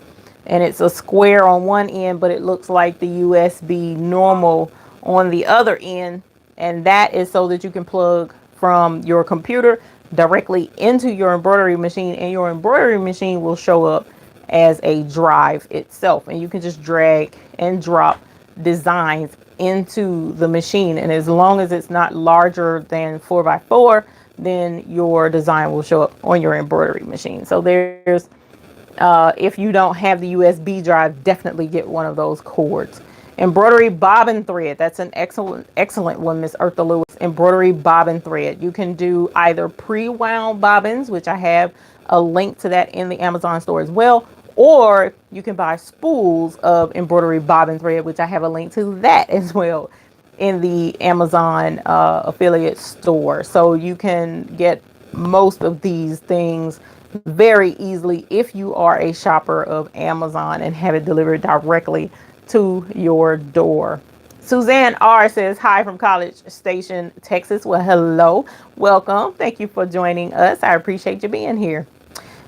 and it's a square on one end, but it looks like the USB normal on the other end, and that is so that you can plug from your computer directly into your embroidery machine, and your embroidery machine will show up as a drive itself, and you can just drag and drop designs into the machine. And as long as it's not larger than 4x4, then your design will show up on your embroidery machine. So there's if you don't have the USB drive, definitely get one of those cords. Embroidery bobbin thread, that's an excellent one, Miss Eartha Lewis. Embroidery bobbin thread, you can do either pre-wound bobbins, which I have a link to that in the Amazon store as well, or you can buy spools of embroidery bobbin thread, which I have a link to that as well in the Amazon affiliate store. So you can get most of these things very easily if you are a shopper of Amazon and have it delivered directly to your door. Suzanne R says hi from College Station, Texas. Well, hello, welcome. Thank you for joining us. I appreciate you being here.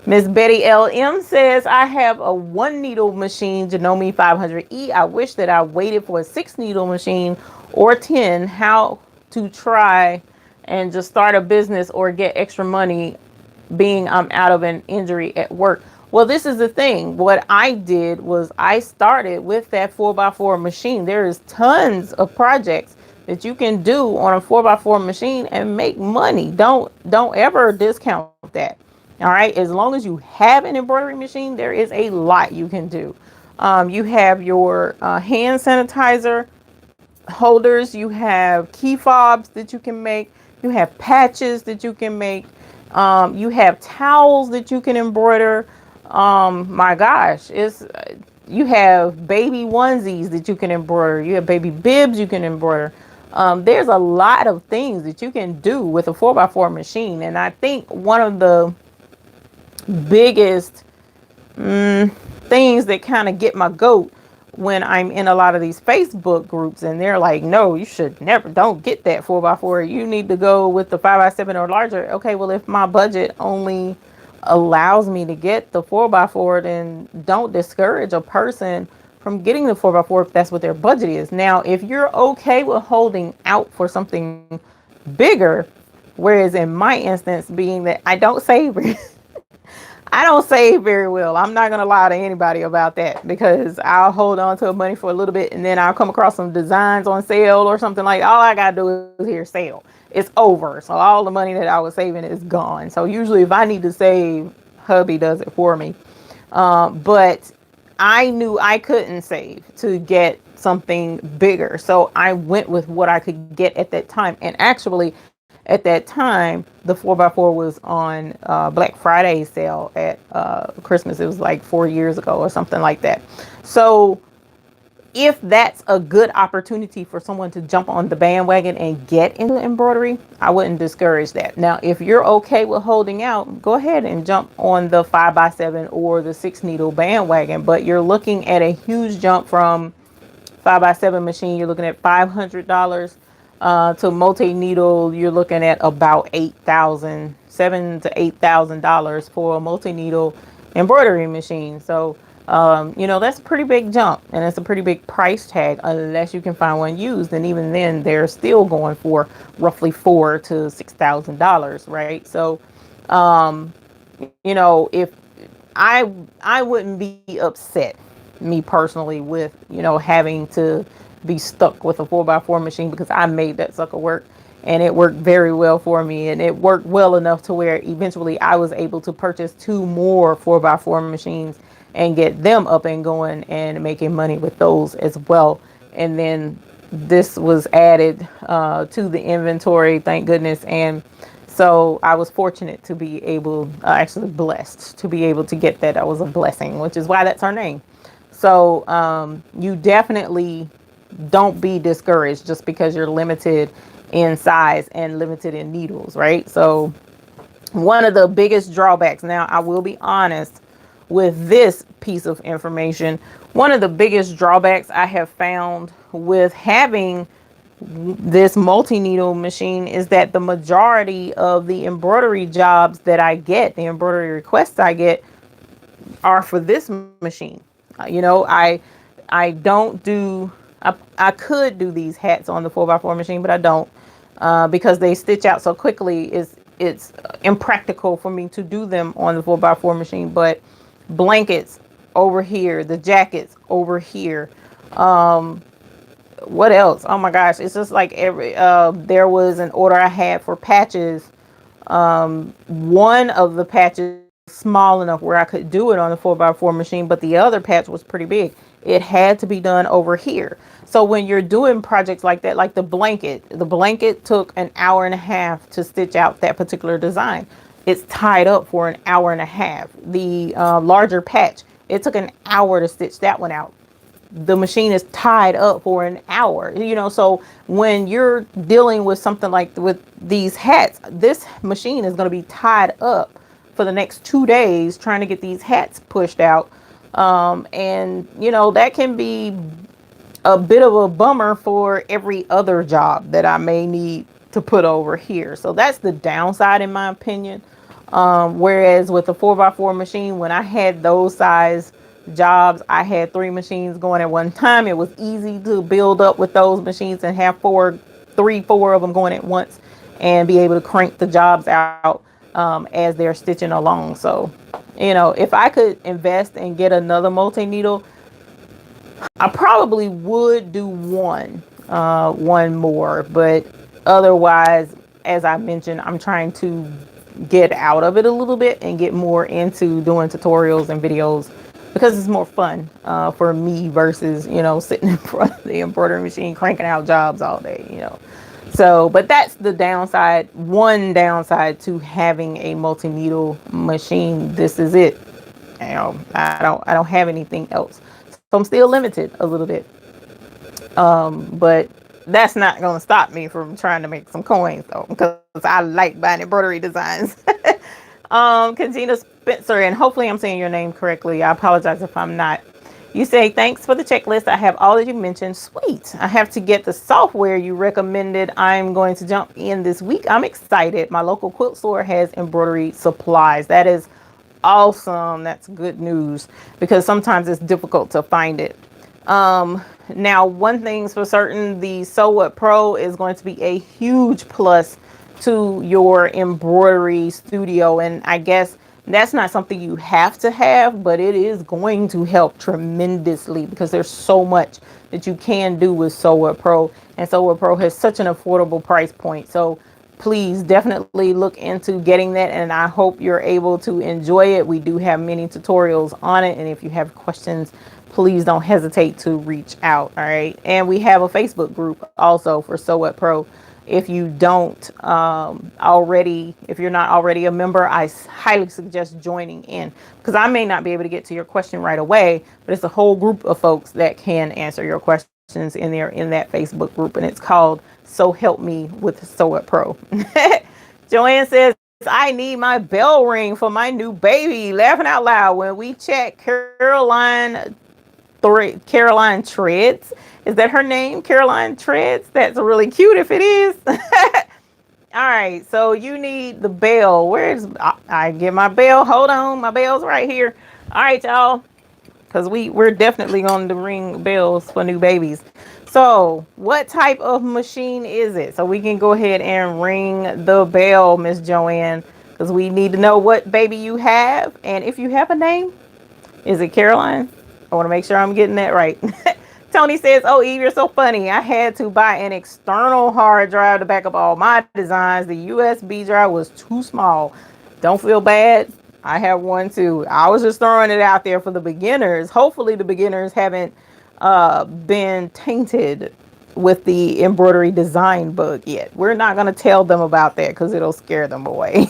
Miss Betty LM says, I have a 1 needle machine, Janome 500E. I wish that I waited for a 6 needle machine or 10. How to try and just start a business or get extra money being I'm out of an injury at work. Well, this is the thing. What I did was I started with that 4x4 machine. There is tons of projects that you can do on a 4x4 machine and make money. Don't ever discount that. All right. As long as you have an embroidery machine, there is a lot you can do. You have your hand sanitizer holders, you have key fobs that you can make, you have patches that you can make, you have towels that you can embroider. My gosh, it's you have baby onesies that you can embroider, you have baby bibs you can embroider. There's a lot of things that you can do with a 4x4 machine, and I think one of the biggest things that kind of get my goat when I'm in a lot of these Facebook groups and they're like, no, you should never, don't get that 4x4. You need to go with the 5x7 or larger. Okay, well, if my budget only allows me to get the 4x4, then don't discourage a person from getting the 4x4 if that's what their budget is. Now, if you're okay with holding out for something bigger, whereas in my instance, being that I don't save I don't save very well. I'm not going to lie to anybody about that, because I'll hold on to money for a little bit and then I'll come across some designs on sale or something, like all I got to do is hear sale. It's over. So all the money that I was saving is gone. So usually if I need to save, hubby does it for me. But I knew I couldn't save to get something bigger. So I went with what I could get at that time. And actually, at that time, the 4x4 was on Black Friday sale at Christmas. It was like 4 years ago or something like that. So if that's a good opportunity for someone to jump on the bandwagon and get into embroidery, I wouldn't discourage that. Now, if you're okay with holding out, go ahead and jump on the 5x7 or the 6 needle bandwagon. But you're looking at a huge jump from 5x7 machine. You're looking at $500 to multi-needle. You're looking at about $7,000 to $8,000 for a multi-needle embroidery machine. So that's a pretty big jump, and it's a pretty big price tag unless you can find one used. And even then, they're still going for roughly $4,000 to $6,000, right? So, if I wouldn't be upset, me personally, with having to be stuck with a 4x4 machine, because I made that sucker work and it worked very well for me, and it worked well enough to where eventually I was able to purchase 2 more 4x4 machines and get them up and going and making money with those as well. And then this was added to the inventory, thank goodness. And so I was fortunate to be able, actually blessed to be able to get that. That was a blessing, which is why that's our name. So you definitely don't be discouraged just because you're limited in size and limited in needles, right? So one of the biggest drawbacks, now I will be honest with this piece of information, one of the biggest drawbacks I have found with having this multi-needle machine is that the majority of the embroidery jobs that I get, the embroidery requests I get, are for this machine. I don't do, I could do these hats on the 4x4 machine, but I don't, because they stitch out so quickly. It's impractical for me to do them on the 4x4 machine. But blankets over here, the jackets over here, what else? Oh my gosh, it's just like there was an order I had for patches. One of the patches small enough where I could do it on the 4x4 machine, but the other patch was pretty big. It had to be done over here. So when you're doing projects like that, like the blanket took an hour and a half to stitch out that particular design. It's tied up for an hour and a half. The larger patch, it took an hour to stitch that one out. The machine is tied up for an hour, so when you're dealing with something like with these hats, this machine is going to be tied up for the next 2 days trying to get these hats pushed out. And that can be a bit of a bummer for every other job that I may need to put over here. So that's the downside, in my opinion. Whereas with the 4x4 machine, when I had those size jobs, I had 3 machines going at one time. It was easy to build up with those machines and have 4 of them going at once and be able to crank the jobs out as they're stitching along. So You know, if I could invest and get another multi-needle, I probably would do one more, but otherwise, as I mentioned, I'm trying to get out of it a little bit and get more into doing tutorials and videos because it's more fun for me versus, you know, sitting in front of the embroidery machine cranking out jobs all day, you know. So, but that's the downside, one downside to having a multi-needle machine. This is it. You know, I don't have anything else. So I'm still limited a little bit. But that's not going to stop me from trying to make some coins though, because I like buying embroidery designs. Katina Spencer, and hopefully I'm saying your name correctly. I apologize if I'm not. You say, thanks for the checklist. I have all that you mentioned. Sweet. I have to get the software you recommended. I'm going to jump in this week. I'm excited. My local quilt store has embroidery supplies. That is awesome. That's good news because sometimes it's difficult to find it. Now, one thing's for certain, the SoArt Pro is going to be a huge plus to your embroidery studio. And I guess that's not something you have to have, but it is going to help tremendously because there's so much that you can do with SoArt Pro. And SoArt Pro has such an affordable price point. So please definitely look into getting that, and I hope you're able to enjoy it. We do have many tutorials on it, and if you have questions, please don't hesitate to reach out. All right, and we have a Facebook group also for SoArt Pro. If you don't already, if you're not already a member, I highly suggest joining in because I may not be able to get to your question right away, but it's a whole group of folks that can answer your questions in there in that Facebook group, and it's called So Help Me with SoArt Pro. Joanne says, I need my bell ring for my new baby. Laughing out loud when we check Caroline Treads. Is that her name? Caroline Treads? That's really cute if it is. All right, so you need the bell. Where's I get my bell? Hold on, my bell's right here. All right, y'all, because we're definitely going to ring bells for new babies. So what type of machine is it? So we can go ahead and ring the bell, Miss Joanne, because we need to know what baby you have. And if you have a name, is it Caroline? I want to make sure I'm getting that right. Tony says, oh, Eve, you're so funny. I had to buy an external hard drive to back up all my designs. The USB drive was too small. Don't feel bad. I have one too. I was just throwing it out there for the beginners. Hopefully the beginners haven't been tainted with the embroidery design bug yet. We're not going to tell them about that because it'll scare them away.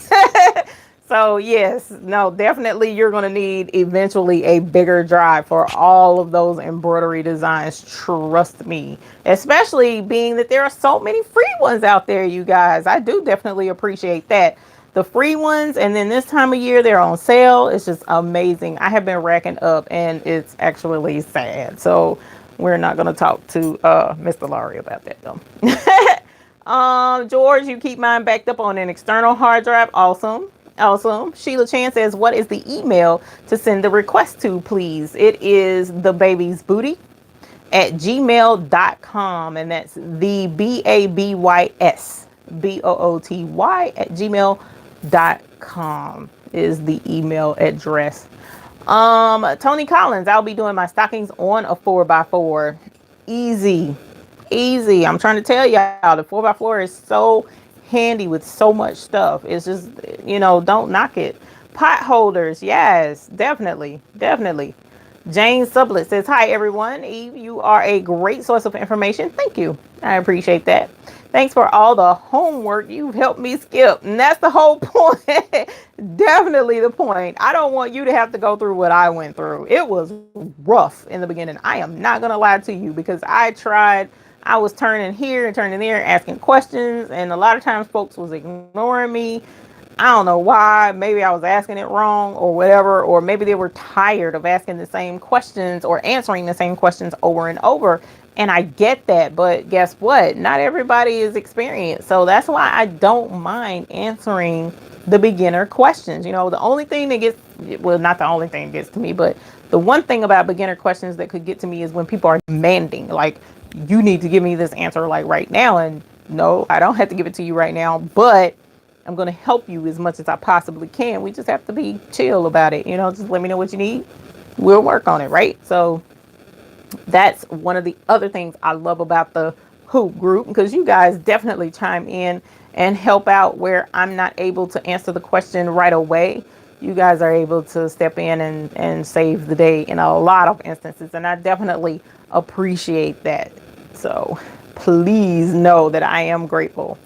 So yes, no, definitely you're going to need eventually a bigger drive for all of those embroidery designs. Trust me, especially being that there are so many free ones out there, you guys. I do definitely appreciate that. The free ones, and then this time of year they're on sale. It's just amazing. I have been racking up and it's actually sad. So we're not going to talk to Mr. Laurie about that though. George, you keep mine backed up on an external hard drive. Awesome. Awesome. Sheila Chan says, what is the email to send the request to, please? It is thebabiesbooty@gmail.com, and that's the BABYSBOOTY@gmail.com is the email address. Tony Collins, I'll be doing my stockings on a 4x4. Easy. Easy. I'm trying to tell y'all, the 4x4 is so handy with so much stuff. It's just, don't knock it. Pot holders, yes, definitely, definitely. Jane Sublet says, hi everyone. Eve, you are a great source of information. Thank you. I appreciate that. Thanks for all the homework you've helped me skip. And that's the whole point. Definitely the point. I don't want you to have to go through what I went through. It was rough in the beginning. I am not going to lie to you because I tried. I was turning here and turning there, asking questions, and a lot of times folks was ignoring me. I don't know why. Maybe I was asking it wrong or whatever, or maybe they were tired of asking the same questions or answering the same questions over and over. And I get that, but guess what? Not everybody is experienced. So that's why I don't mind answering the beginner questions. The only thing that gets, well, not the only thing that gets to me, but the one thing about beginner questions that could get to me is when people are demanding, like, you need to give me this answer like right now. And no, I don't have to give it to you right now, but I'm going to help you as much as I possibly can. We just have to be chill about it. You know, just let me know what you need. We'll work on it, right? So that's one of the other things I love about the Hoop group, because you guys definitely chime in and help out where I'm not able to answer the question right away. You guys are able to step in and save the day in a lot of instances. And I definitely appreciate that. So please know that I am grateful.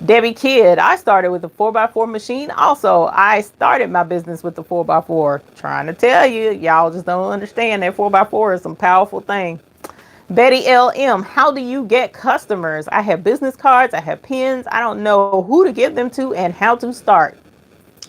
Debbie Kidd, I started with the 4x4 machine. Also, I started my business with the 4x4. Trying to tell you, y'all just don't understand that 4x4 is some powerful thing. Betty LM, how do you get customers? I have business cards, I have pins. I don't know who to give them to and how to start.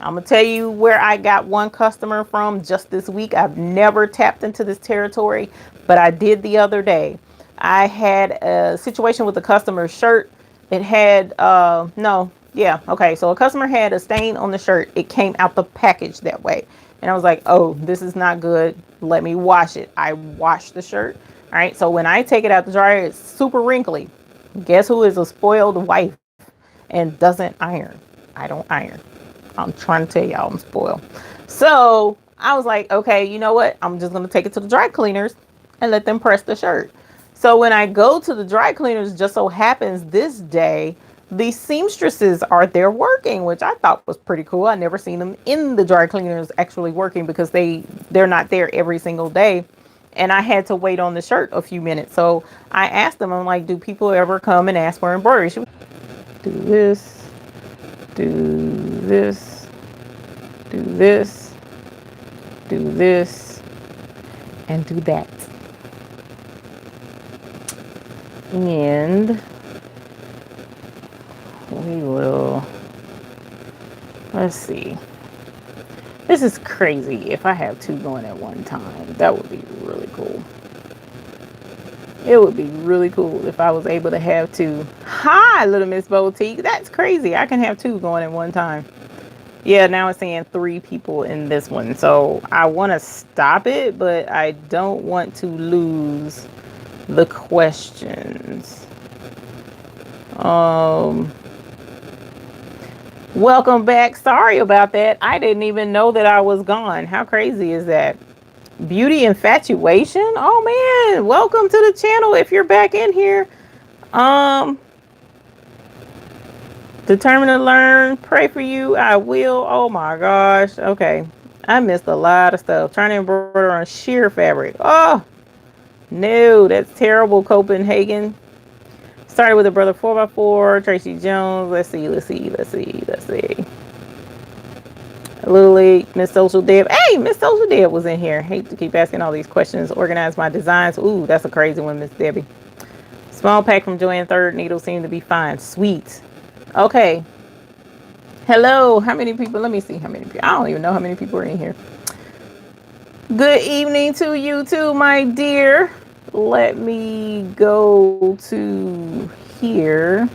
I'm going to tell you where I got one customer from just this week. I've never tapped into this territory, but I did the other day. I had a situation with a customer's shirt. It had, so a customer had a stain on the shirt. It came out the package that way. And I was like, oh, this is not good. Let me wash it. I washed the shirt. All right. So when I take it out the dryer, it's super wrinkly. Guess who is a spoiled wife and doesn't iron? I don't iron. I'm trying to tell y'all I'm spoiled. So I was like, okay, you know what? I'm just going to take it to the dry cleaners and let them press the shirt. So when I go to the dry cleaners, just so happens this day, the seamstresses are there working, which I thought was pretty cool. I never seen them in the dry cleaners actually working because they're not there every single day. And I had to wait on the shirt a few minutes. So I asked them, I'm like, do people ever come and ask for embroidery? Should we do this, do this, do this, do this, and do that. And we will, let's see. This is crazy. If I have two going at one time, that would be really cool. It would be really cool if I was able to have two. Hi, Little Miss Boutique. That's crazy. I can have two going at one time. Yeah, now it's saying 3 people in this one. So I want to stop it, but I don't want to lose the questions. Welcome back. Sorry about that. I didn't even know that I was gone. How crazy is that? Beauty infatuation. Oh man, welcome to the channel if you're back in here. Determined to learn, pray for you, I will. Oh my gosh. Okay, I missed a lot of stuff. Trying to embroider on sheer fabric. Oh no, that's terrible. Copenhagen. Started with a brother 4x4, Tracy Jones. Let's see. Lily, Miss Social Deb. Hey, Miss Social Deb was in here. Hate to keep asking all these questions. Organize my designs. Ooh, that's a crazy one, Miss Debbie. Small pack from Joanne Third. Needles seem to be fine. Sweet. Okay. Hello. How many people? Let me see how many people. I don't even know how many people are in here. Good evening to you too, my dear. Let me go to here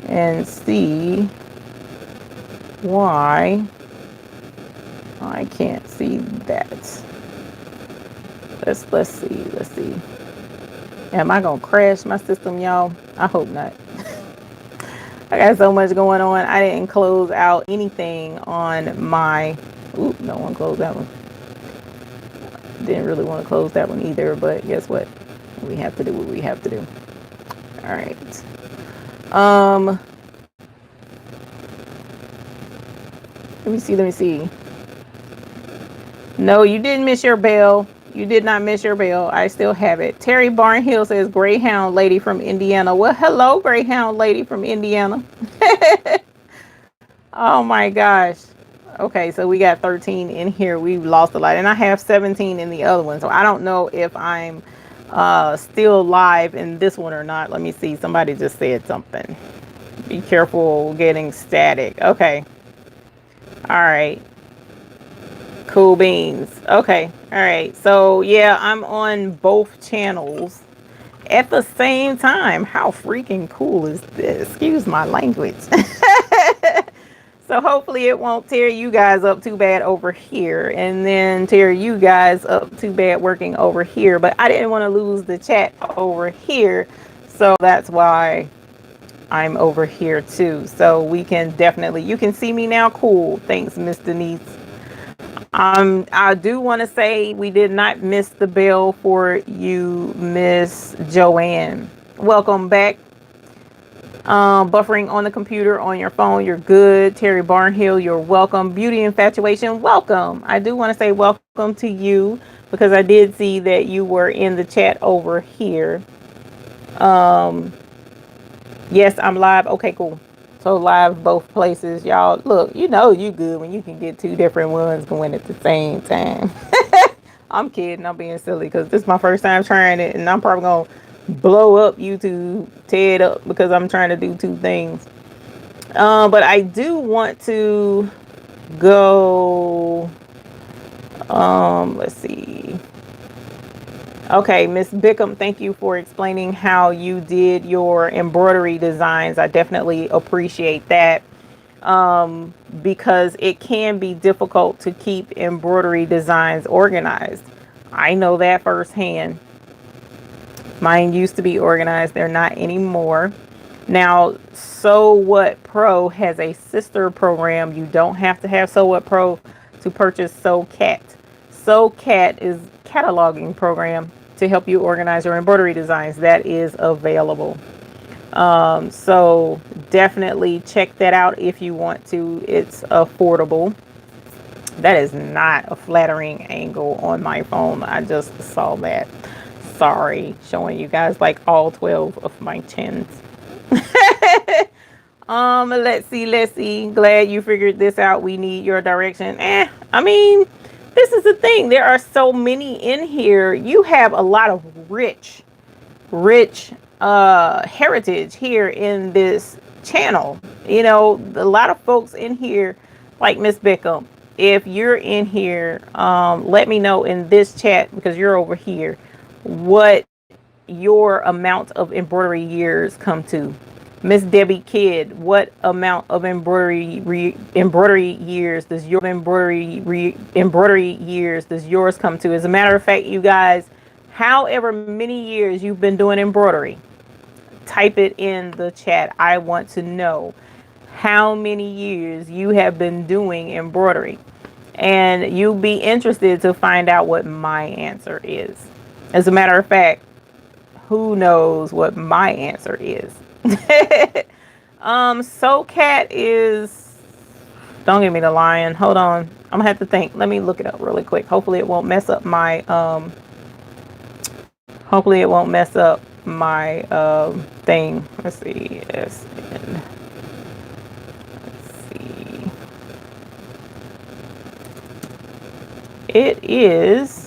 and see why I can't see that. Let's see. Am I gonna crash my system, y'all? I hope not. I got so much going on. I didn't close out anything on my. Ooh, no one closed that one. Didn't really want to close that one either, but guess what? We have to do what we have to do. All right. Let me see. No, you didn't miss your bell. You did not miss your bell. I still have it. Terry Barnhill says, Greyhound lady from Indiana. Well, hello, Greyhound lady from Indiana. Oh my gosh. Okay, so we got 13 in here. We've lost a lot. And I have 17 in the other one. So I don't know if I'm still live in this one or not. Let me see. Somebody just said something. Be careful getting static. Okay. All right. Cool beans. Okay. All right. So yeah, I'm on both channels at the same time. How freaking cool is this? Excuse my language. So hopefully it won't tear you guys up too bad over here and then tear you guys up too bad working over here. But I didn't want to lose the chat over here. So that's why I'm over here too. So we can definitely, you can see me now. Cool. Thanks, Miss Denise. I do want to say we did not miss the bell for you, Miss Joanne. Welcome back. Buffering on the computer, on your phone, you're good. Terry Barnhill, you're welcome. Beauty Infatuation, welcome. I do want to say welcome to you because I did see that you were in the chat over here. Yes, I'm live. Okay, cool. So live both places, y'all. Look, you know you good when you can get two different ones going at the same time. I'm kidding. I'm being silly because this is my first time trying it, and I'm probably gonna blow up YouTube, tear it up because I'm trying to do two things. But I do want to go. Let's see. Okay, Miss Bickham, thank you for explaining how you did your embroidery designs. I definitely appreciate that because it can be difficult to keep embroidery designs organized. I know that firsthand. Mine used to be organized. They're not anymore. Now, SoWhat Pro has a sister program. You don't have to have SoWhat Pro to purchase SoCat. SoCat is a cataloging program to help you organize your embroidery designs. That is available. So definitely check that out if you want to. It's affordable. That is not a flattering angle on my phone. I just saw that. Sorry, showing you guys like all 12 of my chins. Let's see. Glad you figured this out. We need your direction. I mean, this is the thing. There are so many in here. You have a lot of rich heritage here in this channel. You know, a lot of folks in here, like Miss Bickham. If you're in here, let me know in this chat because you're over here what your amount of embroidery years come to. Miss Debbie Kidd, what amount of embroidery years does your embroidery years does yours come to? As a matter of fact, you guys, however many years you've been doing embroidery, type it in the chat. I want to know how many years you have been doing embroidery, and you'll be interested to find out what my answer is. As a matter of fact, who knows what my answer is? SoCat is, don't give me the lion. Hold on. I'm gonna have to think. Let me look it up really quick. Hopefully it won't mess up my thing. Let's see. Let's see. It is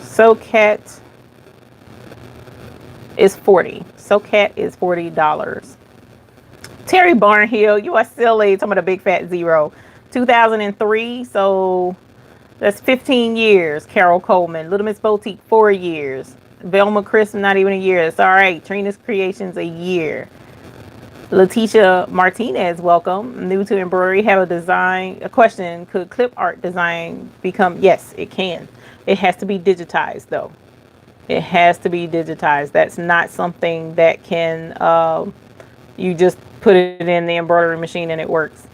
SoCat is 40. SoCat is $40. Terry Barnhill, you are silly. Talking about a big fat zero. 2003, so that's 15 years. Carol Coleman. Little Miss Boutique, 4 years. Velma Crisp, not even a year. That's all right. Trina's Creations, a year. Letitia Martinez, welcome. New to embroidery, have a question. Could clip art design become? Yes, it can. It has to be digitized though. It has to be digitized. That's not something that can, you just put it in the embroidery machine and it works.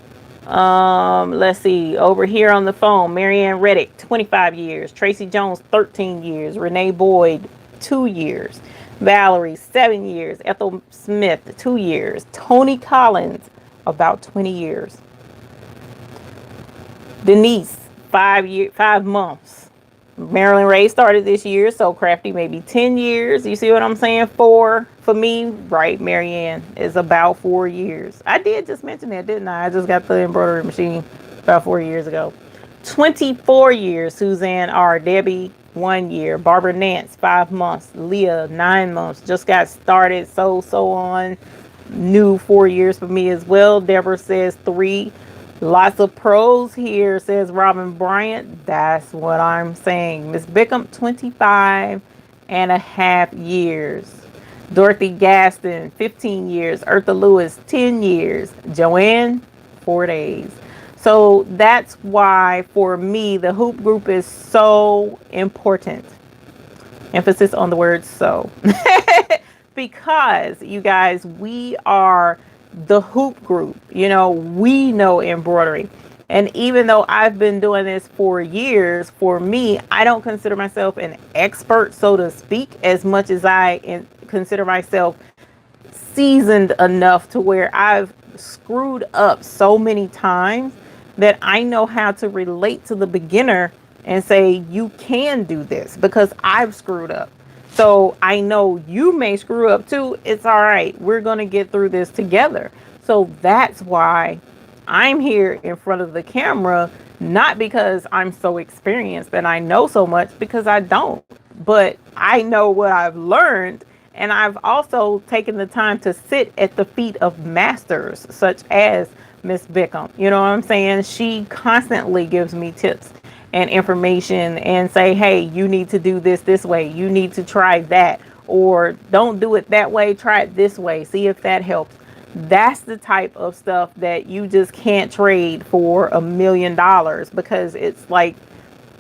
Let's see. Over here on the phone, Marianne Reddick, 25 years. Tracy Jones, 13 years. Renee Boyd, 2 years. Valerie, 7 years. Ethel Smith, 2 years. Tony Collins, about 20 years. Denise, 5 months. Marilyn Ray started this year, so Crafty maybe 10 years. You see what I'm saying? 4 for me, right? Marianne is about 4 years. I did just mention that, didn't I? I just got the embroidery machine about 4 years ago. 24 years, Suzanne R. Debbie, 1 year. Barbara Nance, 5 months. Leah, 9 months. Just got started, so on. New 4 years for me as well. Deborah says 3. Lots of pros here, says Robin Bryant. That's what I'm saying. Miss Bickham, 25 and a half years. Dorothy Gaston, 15 years. Eartha Lewis, 10 years. Joanne, 4 days. So that's why for me, the hoop group is so important. Emphasis on the word so. because you guys, we are the hoop group. You know, we know embroidery. And even though I've been doing this for years, for me, I don't consider myself an expert, so to speak, as much as I consider myself seasoned enough to where I've screwed up so many times that I know how to relate to the beginner and say, you can do this because I've screwed up. So I know you may screw up too. It's all right. We're going to get through this together. So that's why I'm here in front of the camera, not because I'm so experienced and I know so much, because I don't, but I know what I've learned. And I've also taken the time to sit at the feet of masters such as Miss Bickham. You know what I'm saying? She constantly gives me tips and information and say, hey, you need to do this way. You need to try that, or don't do it that way. Try it this way. See if that helps. That's the type of stuff that you just can't trade for $1,000,000, because it's like,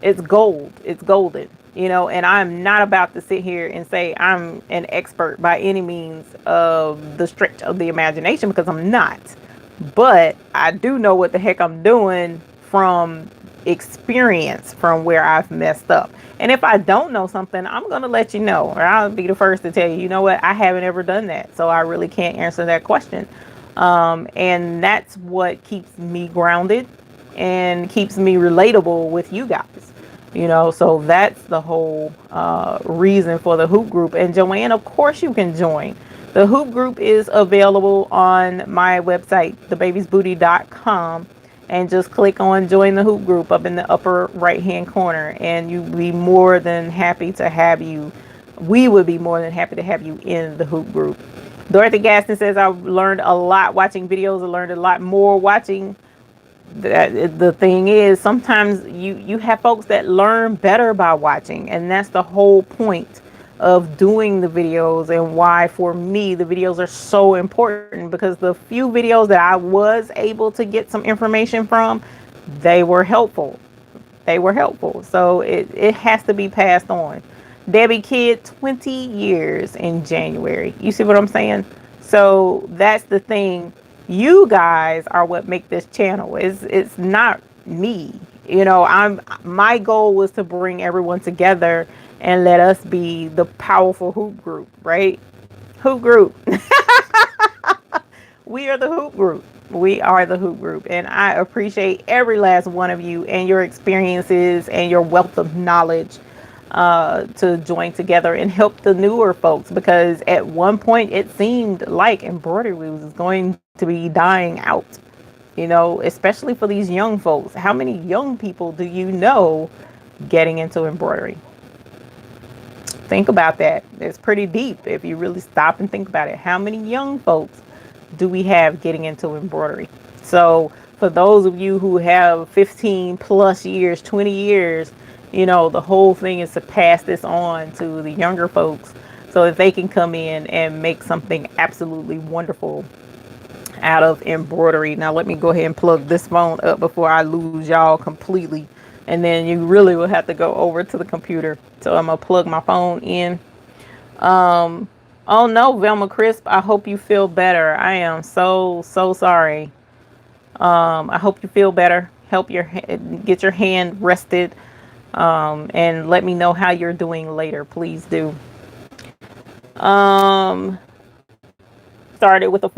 it's gold. It's golden, you know, and I'm not about to sit here and say I'm an expert by any means of the stretch of the imagination, because I'm not. But I do know what the heck I'm doing from experience, from where I've messed up. And if I don't know something, I'm going to let you know, or I'll be the first to tell you, you know what, I haven't ever done that. So I really can't answer that question. And that's what keeps me grounded and keeps me relatable with you guys. You know, so that's the whole reason for the hoop group. And Joanne, of course you can join. The hoop group is available on my website, thebabiesbooty.com, and just click on join the hoop group up in the upper right hand corner, and you'll be more than happy to have you. We would be more than happy to have you in the hoop group. Dorothy Gaston says, I've learned a lot watching videos. I learned a lot more watching. The thing is, sometimes you have folks that learn better by watching, and that's the whole point of doing the videos, and why for me the videos are so important, because the few videos that I was able to get some information from, they were helpful. So it has to be passed on. Debbie Kidd, 20 years in January. You see what I'm saying? So that's the thing. You guys are what make this channel. It's not me. You know, my goal was to bring everyone together and let us be the powerful hoop group, right? Hoop group. We are the hoop group. We are the hoop group. And I appreciate every last one of you and your experiences and your wealth of knowledge to join together and help the newer folks, because at one point it seemed like embroidery was going to be dying out, you know, especially for these young folks. How many young people do you know getting into embroidery? Think about that. It's pretty deep if you really stop and think about it. How many young folks do we have getting into embroidery? So for those of you who have 15 plus years, 20 years, you know, the whole thing is to pass this on to the younger folks so that they can come in and make something absolutely wonderful out of embroidery. Now let me go ahead and plug this phone up before I lose y'all completely, and then you really will have to go over to the computer. So I'm gonna plug my phone in. Oh no, Velma Crisp, I hope you feel better. I am so sorry. I hope you feel better. Get your hand rested, and let me know how you're doing later, please do. Started with a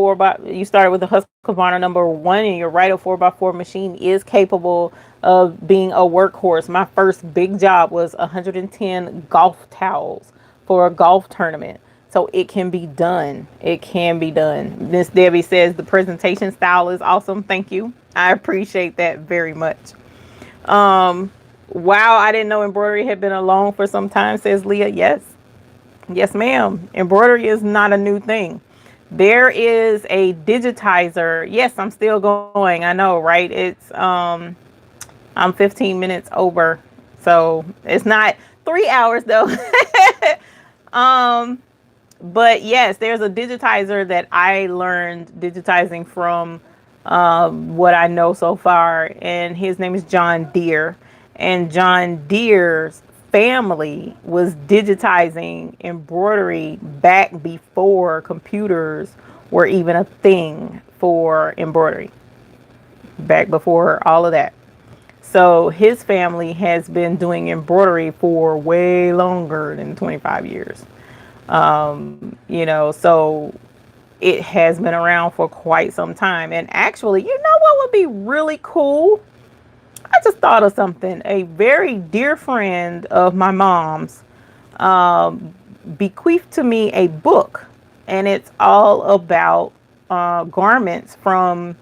you started with a Husqvarna #1, and you're right, a 4x4 machine is capable of being a workhorse. My first big job was 110 golf towels for a golf tournament. So it can be done. It can be done. Miss Debbie says the presentation style is awesome. Thank you. I appreciate that very much. Wow, I didn't know embroidery had been alone for some time, says Leah. Yes, ma'am. Embroidery is not a new thing. There is a digitizer. Yes, I'm still going. I know, right? It's I'm 15 minutes over. So it's not 3 hours though. But yes, there's a digitizer that I learned digitizing from, what I know so far, and his name is John Deere. And John Deere's family was digitizing embroidery back before computers were even a thing for embroidery, back before all of that. So his family has been doing embroidery for way longer than 25 years. So it has been around for quite some time. And actually, you know what would be really cool? I just thought of something. A very dear friend of my mom's bequeathed to me a book, and it's all about garments from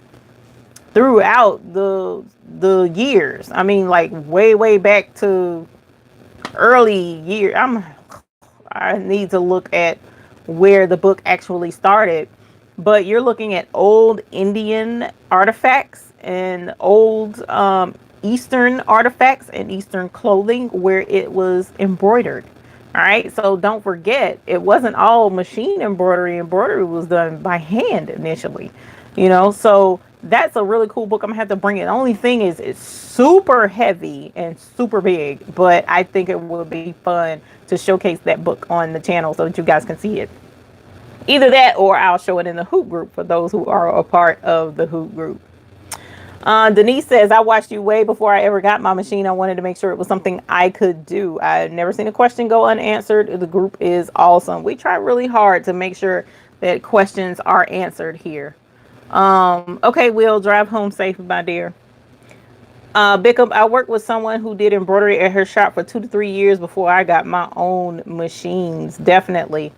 throughout the years. I mean, like way back to early year. I need to look at where the book actually started, but you're looking at old Indian artifacts and old Eastern artifacts and Eastern clothing where it was embroidered. All right, so don't forget, it wasn't all machine embroidery. Embroidery was done by hand initially, so that's a really cool book. I'm gonna have to bring it. The only thing is it's super heavy and super big, but I think it would be fun to showcase that book on the channel so that you guys can see it. Either that or I'll show it in the Hoop group for those who are a part of the Hoop group. Denise says, I watched you way before I ever got my machine. I wanted to make sure it was something I could do. I've never seen a question go unanswered. The group is awesome. We try really hard to make sure that questions are answered here. Okay, Will, drive home safe, my dear. Bickham, I worked with someone who did embroidery at her shop for 2 to 3 years before I got my own machines. Definitely.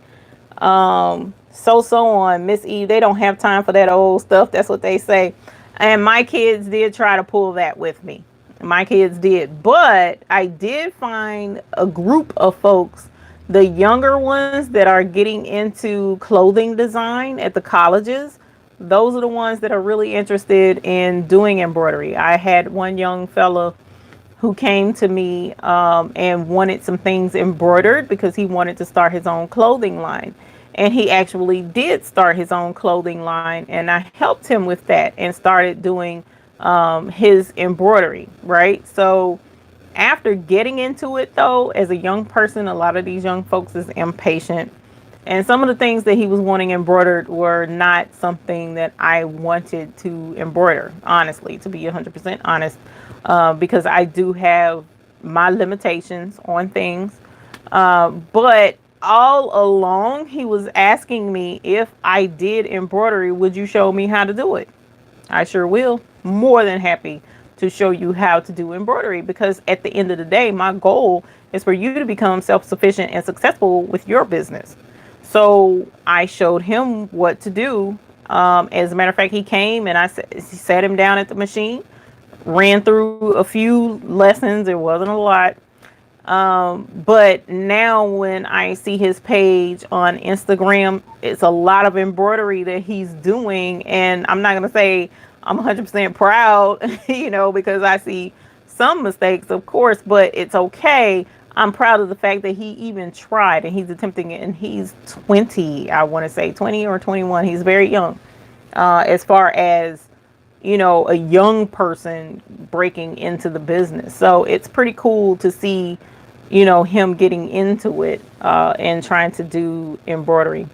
So on. Miss Eve, they don't have time for that old stuff. That's what they say. And my kids did try to pull that with me. My kids did. But I did find a group of folks, the younger ones that are getting into clothing design at the colleges. Those are the ones that are really interested in doing embroidery. I had one young fella who came to me and wanted some things embroidered because he wanted to start his own clothing line. And he actually did start his own clothing line, and I helped him with that and started doing his embroidery, right? So after getting into it, though, as a young person, a lot of these young folks is impatient. And some of the things that he was wanting embroidered were not something that I wanted to embroider, honestly, to be 100% honest, because I do have my limitations on things. But all along, he was asking me if I did embroidery, would you show me how to do it? I sure will. More than happy to show you how to do embroidery, because at the end of the day, my goal is for you to become self-sufficient and successful with your business. So I showed him what to do. As a matter of fact, he came and I sat him down at the machine, ran through a few lessons. It wasn't a lot. But now when I see his page on Instagram, it's a lot of embroidery that he's doing. And I'm not going to say I'm 100% proud, because I see some mistakes, of course, but it's okay. I'm proud of the fact that he even tried and he's attempting it. And he's 20, I want to say 20 or 21. He's very young, as far as, a young person breaking into the business. So it's pretty cool to see, him getting into it and trying to do embroidery.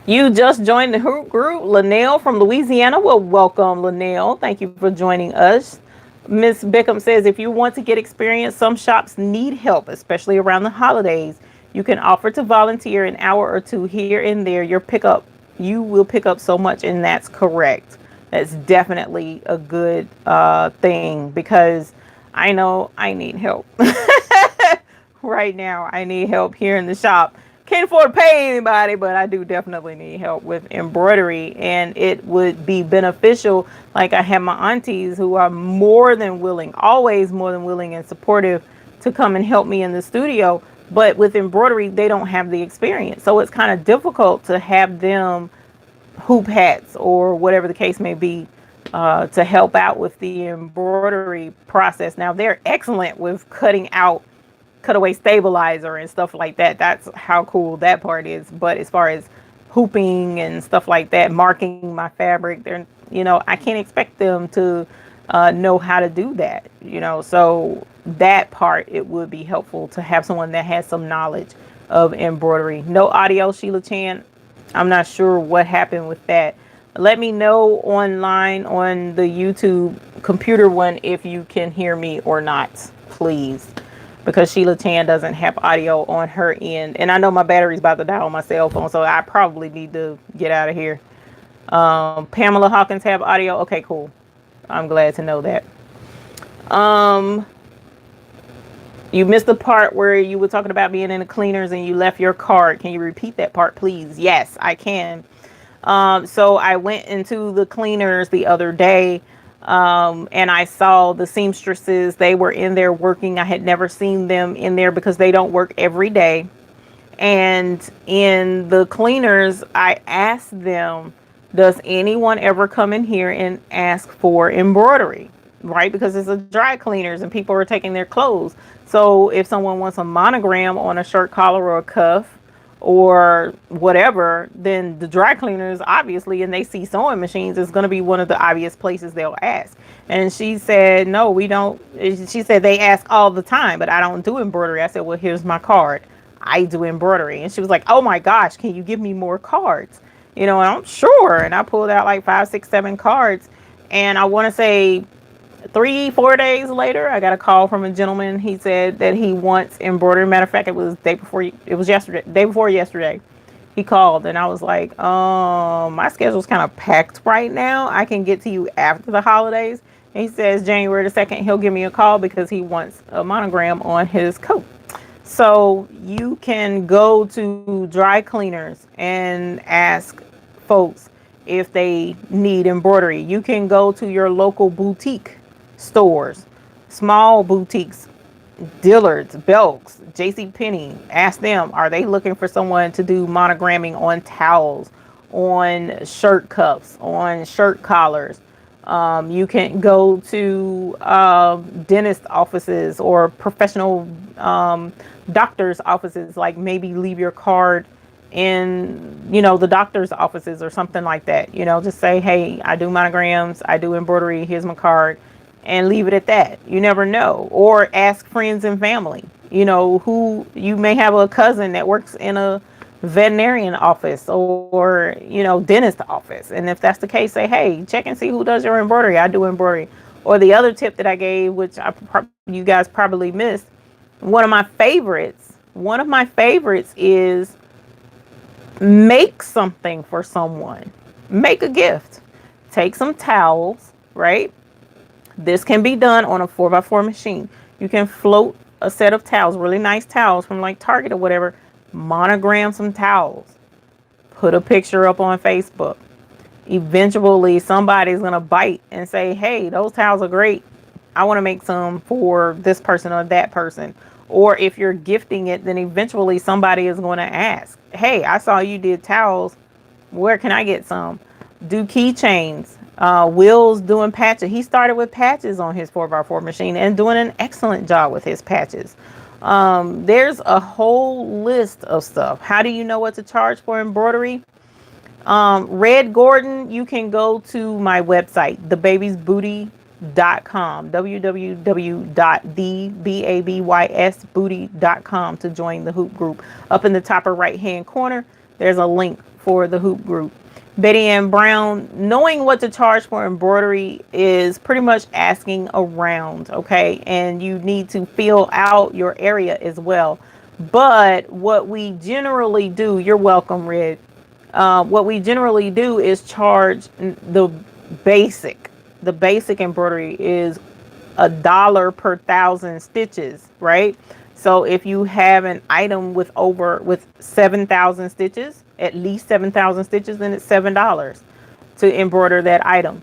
You just joined the group, Linnell from Louisiana. Well, welcome, Linnell. Thank you for joining us. Miss Bickham says, if you want to get experience, some shops need help, especially around the holidays. You can offer to volunteer an hour or two here and there. You will pick up so much, and that's correct. That's definitely a good thing, because I know I need help. Right now, I need help here in the shop. Can't afford to pay anybody, but I do definitely need help with embroidery, and it would be beneficial. Like, I have my aunties who are more than willing, always more than willing and supportive to come and help me in the studio. But with embroidery, they don't have the experience. So it's kind of difficult to have them hoop hats or whatever the case may be to help out with the embroidery process. Now, they're excellent with cutaway stabilizer and stuff like that. That's how cool that part is. But as far as hooping and stuff like that, marking my fabric, I can't expect them to know how to do that, so that part, it would be helpful to have someone that has some knowledge of embroidery. No audio, Sheila Chan. I'm not sure what happened with that. Let me know online on the YouTube computer one if you can hear me or not, please, because Sheila Chan doesn't have audio on her end, and I know my battery's about to die on my cell phone, so I probably need to get out of here. Pamela Hawkins have audio. Okay, cool. I'm glad to know that. Um, you missed the part where you were talking about being in the cleaners and you left your card. Can you repeat that part, please? Yes, I can. So I went into the cleaners the other day, and I saw the seamstresses. They were in there working. I had never seen them in there because they don't work every day. And in the cleaners, I asked them, does anyone ever come in here and ask for embroidery? Right? Because it's a dry cleaners and people are taking their clothes. So if someone wants a monogram on a shirt collar or a cuff or whatever, then the dry cleaners, obviously, and they see sewing machines, is going to be one of the obvious places they'll ask. And she said, no, we don't. She said they ask all the time, but I don't do embroidery. I said, well, here's my card. I do embroidery. And she was like, oh my gosh, can you give me more cards? And I'm sure. And I pulled out like 5, 6, 7 cards. And I want to say 3, 4 days later, I got a call from a gentleman. He said that he wants embroidery. Matter of fact, it was day before yesterday. He called and I was like, my schedule's kind of packed right now. I can get to you after the holidays. And he says January the 2nd, he'll give me a call because he wants a monogram on his coat. So you can go to dry cleaners and ask folks if they need embroidery. You can go to your local boutique stores, small boutiques, Dillard's, Belk's, JCPenney. Ask them, are they looking for someone to do monogramming on towels, on shirt cuffs, on shirt collars? You can go to dentist offices or professional doctor's offices, like maybe leave your card in, the doctor's offices or something like that. Just say, hey, I do monograms, I do embroidery, here's my card, and leave it at that. You never know. Or ask friends and family, who you may have a cousin that works in a veterinarian office or dentist office, and if that's the case, say, hey, check and see who does your embroidery. I do embroidery. Or the other tip that I gave, which you guys probably missed, one of my favorites is make something for someone. Make a gift. Take some towels, right? This can be done on a 4x4 machine. You can float a set of towels, really nice towels from like Target or whatever, monogram some towels, put a picture up on Facebook. Eventually somebody's going to bite and say, hey, those towels are great. I want to make some for this person or that person. Or if you're gifting it, then eventually somebody is going to ask, hey, I saw you did towels. Where can I get some? Do keychains. Will's doing patches. He started with patches on his 4x4 machine and doing an excellent job with his patches. There's a whole list of stuff. How do you know what to charge for embroidery? Red Gordon, you can go to my website, thebabiesbooty.com, www.thebabysbooty.com to join the hoop group. Up in the top right hand corner, there's a link for the hoop group. Betty Ann Brown, knowing what to charge for embroidery is pretty much asking around, okay? And you need to fill out your area as well. But what we generally do, you're welcome, Red. What we generally do is charge the basic. The basic embroidery is $1 per 1,000 stitches, right? So if you have an item with 7,000 stitches, at least 7,000 stitches, then it's $7 to embroider that item.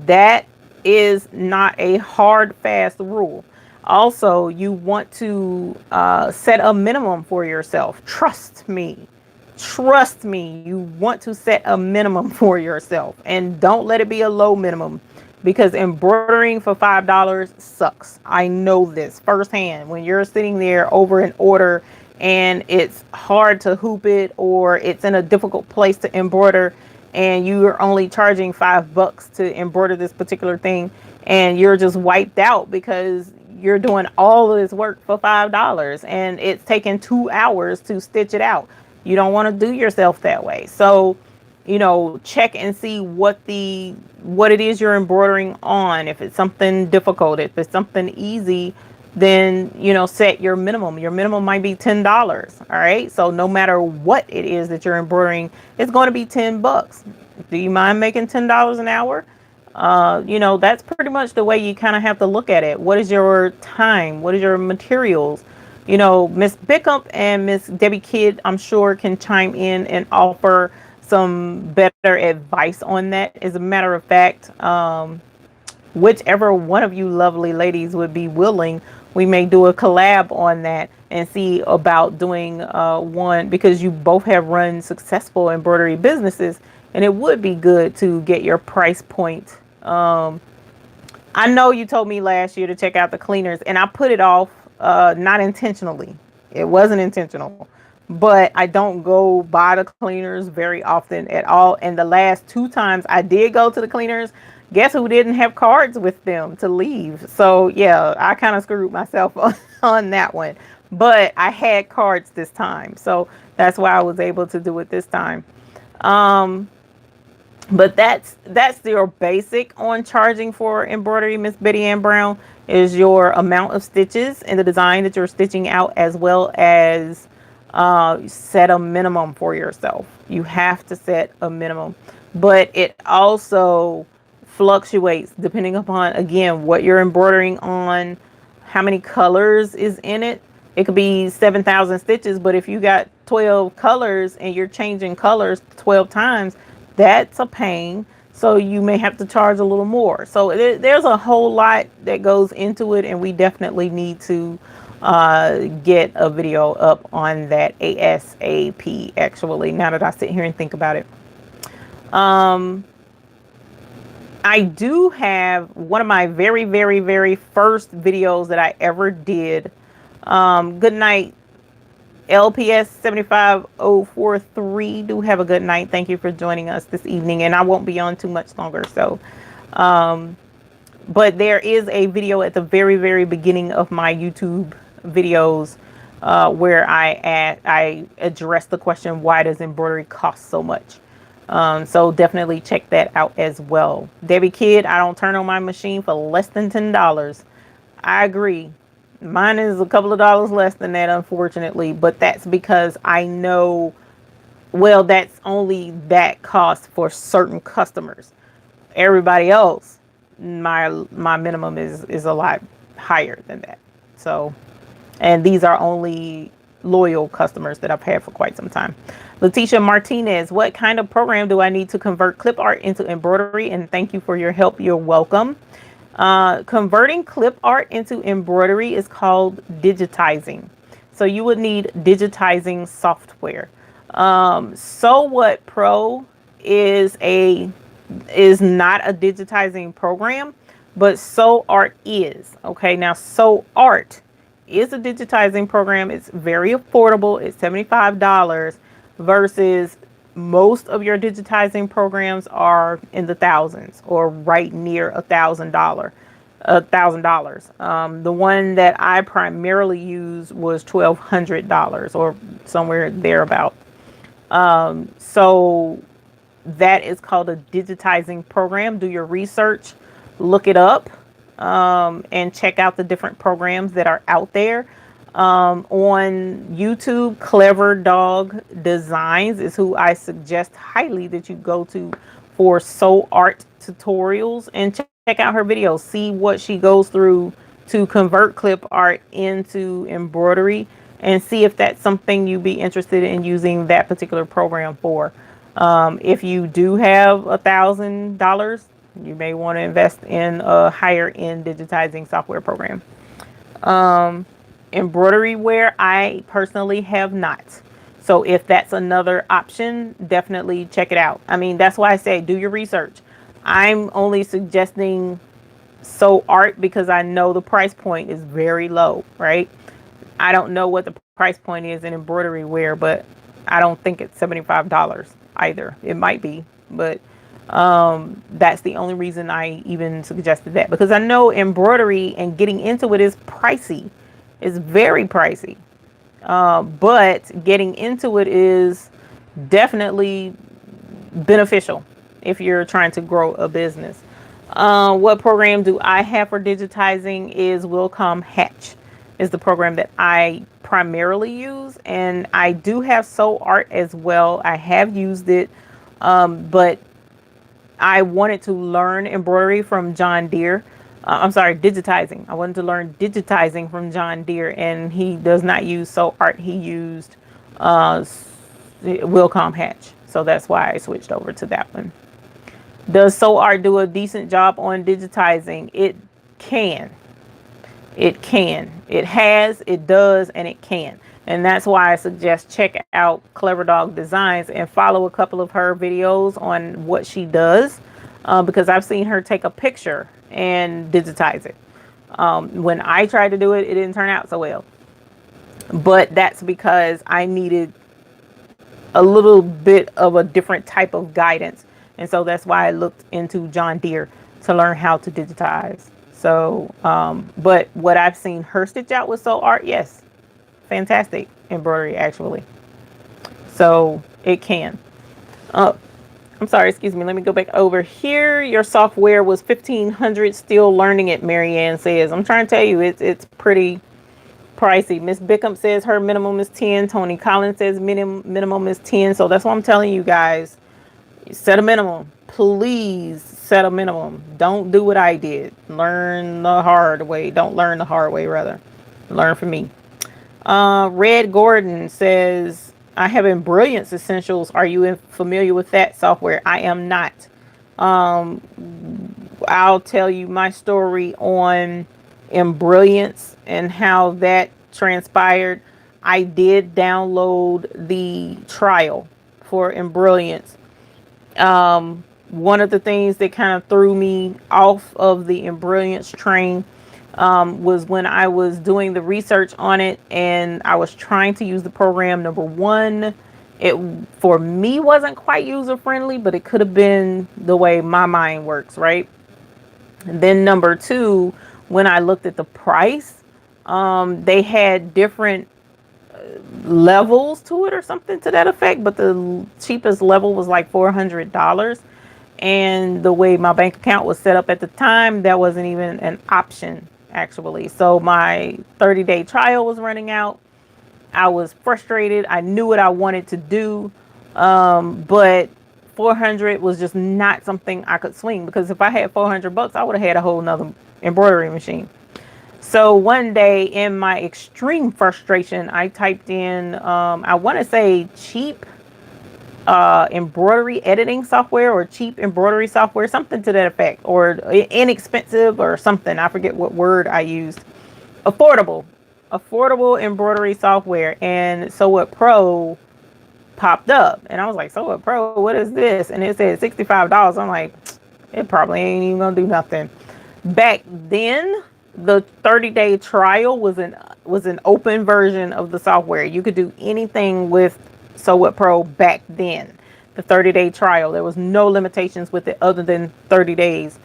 That is not a hard, fast rule. Also, you want to set a minimum for yourself. Trust me, you want to set a minimum for yourself, and don't let it be a low minimum, because embroidering for $5 sucks. I know this firsthand. When you're sitting there over an order and it's hard to hoop it, or it's in a difficult place to embroider, and you are only charging $5 to embroider this particular thing, and you're just wiped out because you're doing all of this work for $5 and it's taking 2 hours to stitch it out. You don't want to do yourself that way. So, check and see what it is you're embroidering on. If it's something difficult, if it's something easy, then set your minimum. Your minimum might be $10. All right. So no matter what it is that you're embroidering, it's going to be $10. Do you mind making $10 an hour? That's pretty much the way you kind of have to look at it. What is your time? What is your materials? Miss Bickup and Miss Debbie Kidd, I'm sure, can chime in and offer some better advice on that. As a matter of fact, whichever one of you lovely ladies would be willing, we may do a collab on that and see about doing one, because you both have run successful embroidery businesses, and it would be good to get your price point. I know you told me last year to check out the cleaners, and I put it off, not intentionally. It wasn't intentional, but I don't go by the cleaners very often at all. And the last 2 times I did go to the cleaners, guess who didn't have cards with them to leave? So yeah, I kind of screwed myself on that one, but I had cards this time. So that's why I was able to do it this time. But that's your basic on charging for embroidery, Miss Betty Ann Brown, is your amount of stitches and the design that you're stitching out, as well as set a minimum for yourself. You have to set a minimum, but it also fluctuates depending upon, again, what you're embroidering on, how many colors is in it. It could be 7,000 stitches, but if you got 12 colors and you're changing colors 12 times, that's a pain. So you may have to charge a little more. So there's a whole lot that goes into it, and we definitely need to get a video up on that ASAP, actually, now that I sit here and think about it. I do have one of my very, very, very first videos that I ever did. Good night, LPS 75043. Do have a good night. Thank you for joining us this evening, and I won't be on too much longer. So, but there is a video at the very, very beginning of my YouTube videos where I address the question, why does embroidery cost so much? So definitely check that out as well. Debbie Kidd, I don't turn on my machine for less than $10. I agree. Mine is a couple of dollars less than that, unfortunately, but that's because I know, well, that's only that cost for certain customers. Everybody else, my minimum is a lot higher than that. So, and these are only loyal customers that I've had for quite some time. Letitia Martinez, what kind of program do I need to convert clip art into embroidery? And thank you for your help. You're welcome. Converting clip art into embroidery is called digitizing. So you would need digitizing software. SoArt Pro is not a digitizing program, but SoArt is. Okay, now SoArt is a digitizing program. It's very affordable. It's $75 versus most of your digitizing programs are in the thousands or right near $1,000. The one that I primarily used was $1,200 or somewhere thereabout. So that is called a digitizing program. Do your research, look it up, and check out the different programs that are out there. On YouTube, Clever Dog Designs is who I suggest highly that you go to for SoArt tutorials, and check out her videos. See what she goes through to convert clip art into embroidery, and see if that's something you'd be interested in using that particular program for. If you do have $1,000, you may want to invest in a higher end digitizing software program. Embroidery wear, I personally have not. So if that's another option, definitely check it out. I mean, that's why I say do your research. I'm only suggesting SoArt because I know the price point is very low, right? I don't know what the price point is in embroidery wear, but I don't think it's $75. either. It might be, but that's the only reason I even suggested that, because I know embroidery and getting into it is pricey. It's very pricey. But getting into it is definitely beneficial if you're trying to grow a business. What program do I have for digitizing is Willcom Hatch is the program that I primarily use, and I do have SoArt as well. I have used it, but I wanted to learn embroidery from John Deere. I'm sorry, digitizing. I wanted to learn digitizing from John Deere, and he does not use SoArt. He used Willcom Hatch. So that's why I switched over to that one. Does SoArt do a decent job on digitizing? It can. It can. It has, it does, and it can. And that's why I suggest check out Clever Dog Designs and follow a couple of her videos on what she does, because I've seen her take a picture and digitize it. When I tried to do it, it didn't turn out so well. But that's because I needed a little bit of a different type of guidance. And so that's why I looked into John Deere to learn how to digitize. So, but what I've seen her stitch out with SoArt, yes, fantastic embroidery actually. So it can. I'm sorry, excuse me. Let me go back over here. Your software was $1,500. Still learning it, Marianne says. I'm trying to tell you, it's pretty pricey. Miss Bickham says her minimum is 10. Tony Collins says minimum is 10. So that's what I'm telling you guys. Set a minimum. Please set a minimum. Don't do what I did. Learn the hard way. Don't learn the hard way, rather. Learn from me. Red Gordon says, I have Embrilliance Essentials. Are you familiar with that software? I am not. I'll tell you my story on Embrilliance and how that transpired. I did download the trial for Embrilliance. One of the things that kind of threw me off of the Embrilliance train was when I was doing the research on it and I was trying to use the program. Number one, it for me wasn't quite user friendly, but it could have been the way my mind works, right? And then number two, when I looked at the price, they had different levels to it or something to that effect, but the cheapest level was like $400. And the way my bank account was set up at the time, that wasn't even an option actually. So my 30-day trial was running out. I was frustrated. I knew what I wanted to do, but 400 was just not something I could swing, because if I had $400, I would have had a whole nother embroidery machine. So one day in my extreme frustration, I typed in, I want to say cheap embroidery editing software or cheap embroidery software, something to that effect, or inexpensive or something. I forget what word I used. Affordable embroidery software, and SoArt Pro popped up, and I was like, SoArt Pro, what is this? And it said $65. I'm like, it probably ain't even gonna do nothing. Back then, the 30-day trial was an open version of the software. You could do anything with SoArt Pro back then. The 30-day trial, there was no limitations with it other than 30 days.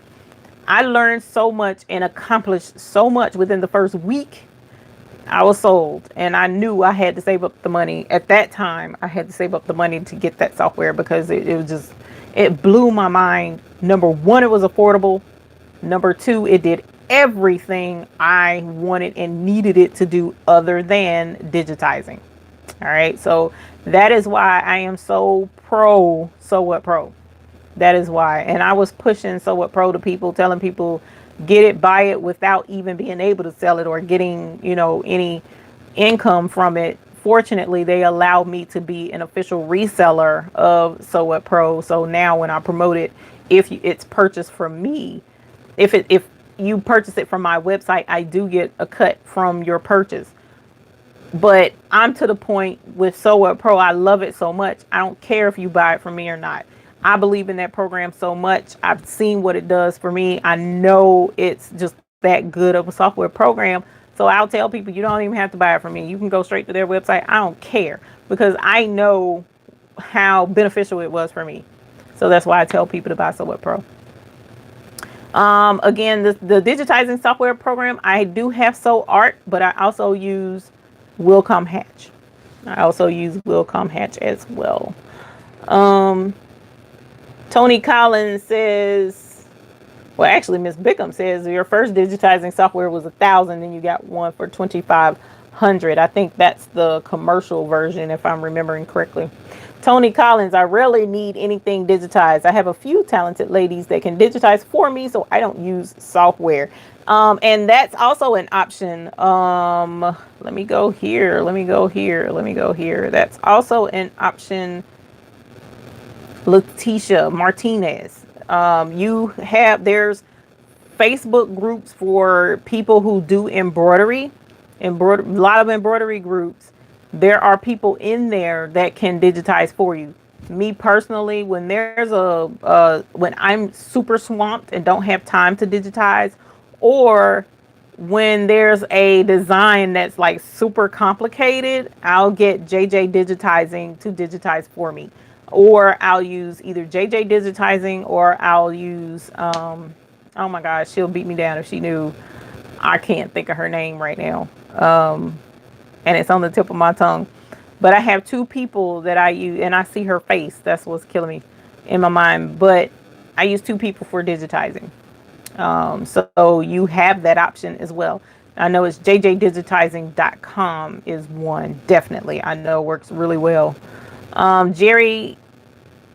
I learned so much and accomplished so much within the first week. I was sold, and I knew I had to save up the money. At that time, I had to save up the money to get that software, because it was just, it blew my mind. Number one, it was affordable. Number two, it did everything I wanted and needed it to do other than digitizing. All right, so that is why I am so pro SoArt Pro. That is why. And I was pushing SoArt Pro to people, telling people, get it, buy it, without even being able to sell it or getting, any income from it. Fortunately, they allowed me to be an official reseller of SoArt Pro. So now when I promote it, if it's purchased from me, if you purchase it from my website, I do get a cut from your purchase. But I'm to the point with SoArt Pro, I love it so much. I don't care if you buy it from me or not. I believe in that program so much. I've seen what it does for me. I know it's just that good of a software program. So I'll tell people, you don't even have to buy it from me. You can go straight to their website. I don't care, because I know how beneficial it was for me. So that's why I tell people to buy SoArt Pro. Again, the digitizing software program, I do have SoArt, but I also use Willcom Hatch. I also use Willcom Hatch as well. Tony Collins says, well, actually, Miss Bickham says your first digitizing software was 1,000, and you got one for 2,500. I think that's the commercial version, if I'm remembering correctly. Tony Collins, I rarely need anything digitized. I have a few talented ladies that can digitize for me, so I don't use software. And that's also an option. Let me go here. Let me go here. Let me go here. That's also an option. Letitia Martinez. There's Facebook groups for people who do embroidery. A lot of embroidery groups. There are people in there that can digitize for you. Me personally, when there's when I'm super swamped and don't have time to digitize, or when there's a design that's like super complicated, I'll get JJ Digitizing to digitize for me. Or I'll use either JJ Digitizing, or I'll use, oh my gosh, she'll beat me down if she knew. I can't think of her name right now. And it's on the tip of my tongue. But I have two people that I use, and I see her face. That's what's killing me in my mind. But I use two people for digitizing. So you have that option as well. I know it's jjdigitizing.com is one, definitely. I know works really well. Jerry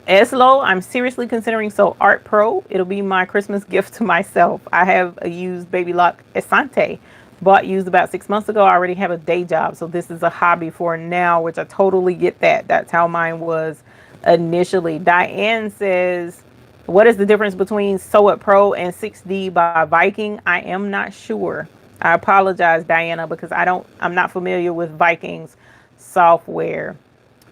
Eslo, I'm seriously considering SoArt Pro. It'll be my Christmas gift to myself. I have a used Baby Lock Esante. Bought used about 6 months ago. I already have a day job, so this is a hobby for now, which I totally get that. That's how mine was initially. Diane says, what is the difference between SoArt Pro and 6D by Viking? I am not sure. I apologize, Diana, because I'm not familiar with Viking's software.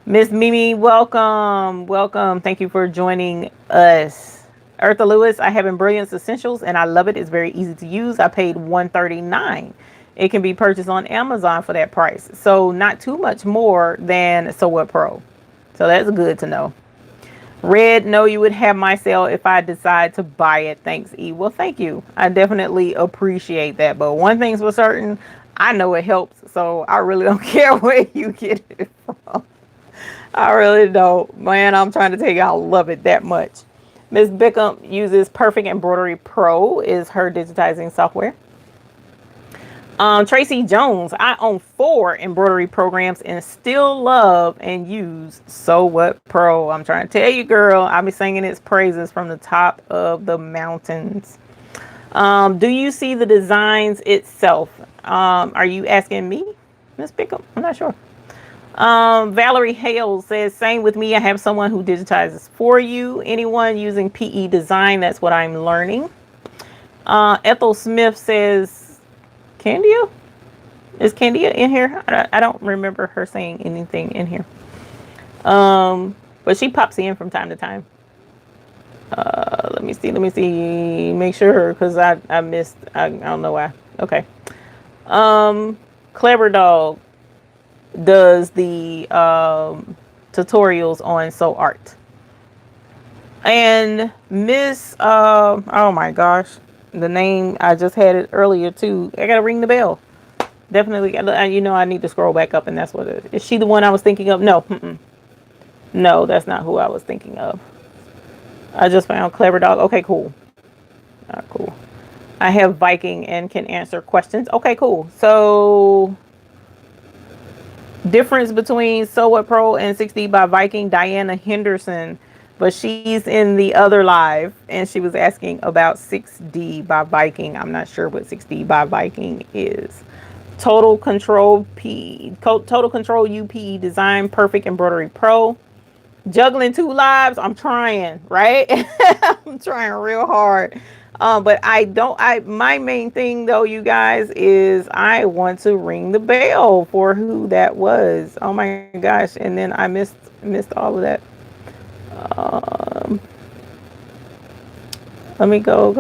Miss Mimi, welcome. Welcome. Thank you for joining us. Eartha Lewis, I have Embrilliance Essentials and I love it. It's very easy to use. I paid $139. It can be purchased on Amazon for that price. So not too much more than SoArt Pro. So that's good to know. Red, no, you would have my sale if I decide to buy it. Thanks, E. Well, thank you. I definitely appreciate that. But one thing's for certain, I know it helps. So I really don't care where you get it from. I really don't. Man, I'm trying to tell you I love it that much. Ms. Bickham uses Perfect Embroidery Pro is her digitizing software. Tracy Jones, I own 4 embroidery programs and still love and use SoArt Pro. I'm trying to tell you, girl, I'll be singing its praises from the top of the mountains. Do you see the designs itself? Are you asking me, Ms. Bickham? I'm not sure. Valerie Hale says, same with me. I have someone who digitizes for you. Anyone using PE design, that's what I'm learning. Ethel Smith says, Candia? Is Candia in here? I don't remember her saying anything in here. But she pops in from time to time. Let me see. Make sure, because I missed, I don't know why. Okay. Clever Dog does the tutorials on SoArt. And Miss oh my gosh, the name, I just had it earlier too. I gotta ring the bell. Definitely gotta, you know, I need to scroll back up, and that's what it is. Is she the one I was thinking of? No. No, that's not who I was thinking of. I just found Clever Dog. Okay, cool. Cool. I have Viking and can answer questions. Okay, cool. So difference between SoArt Pro and 6D by Viking, Diana Henderson, but she's in the other live and she was asking about 6D by Viking. I'm not sure what 6D by Viking is. Total Control UPE Design Perfect Embroidery Pro. Juggling 2 lives. I'm trying, right? I'm trying real hard. But my main thing though, you guys, is I want to ring the bell for who that was. Oh my gosh. And then I missed all of that. Let me go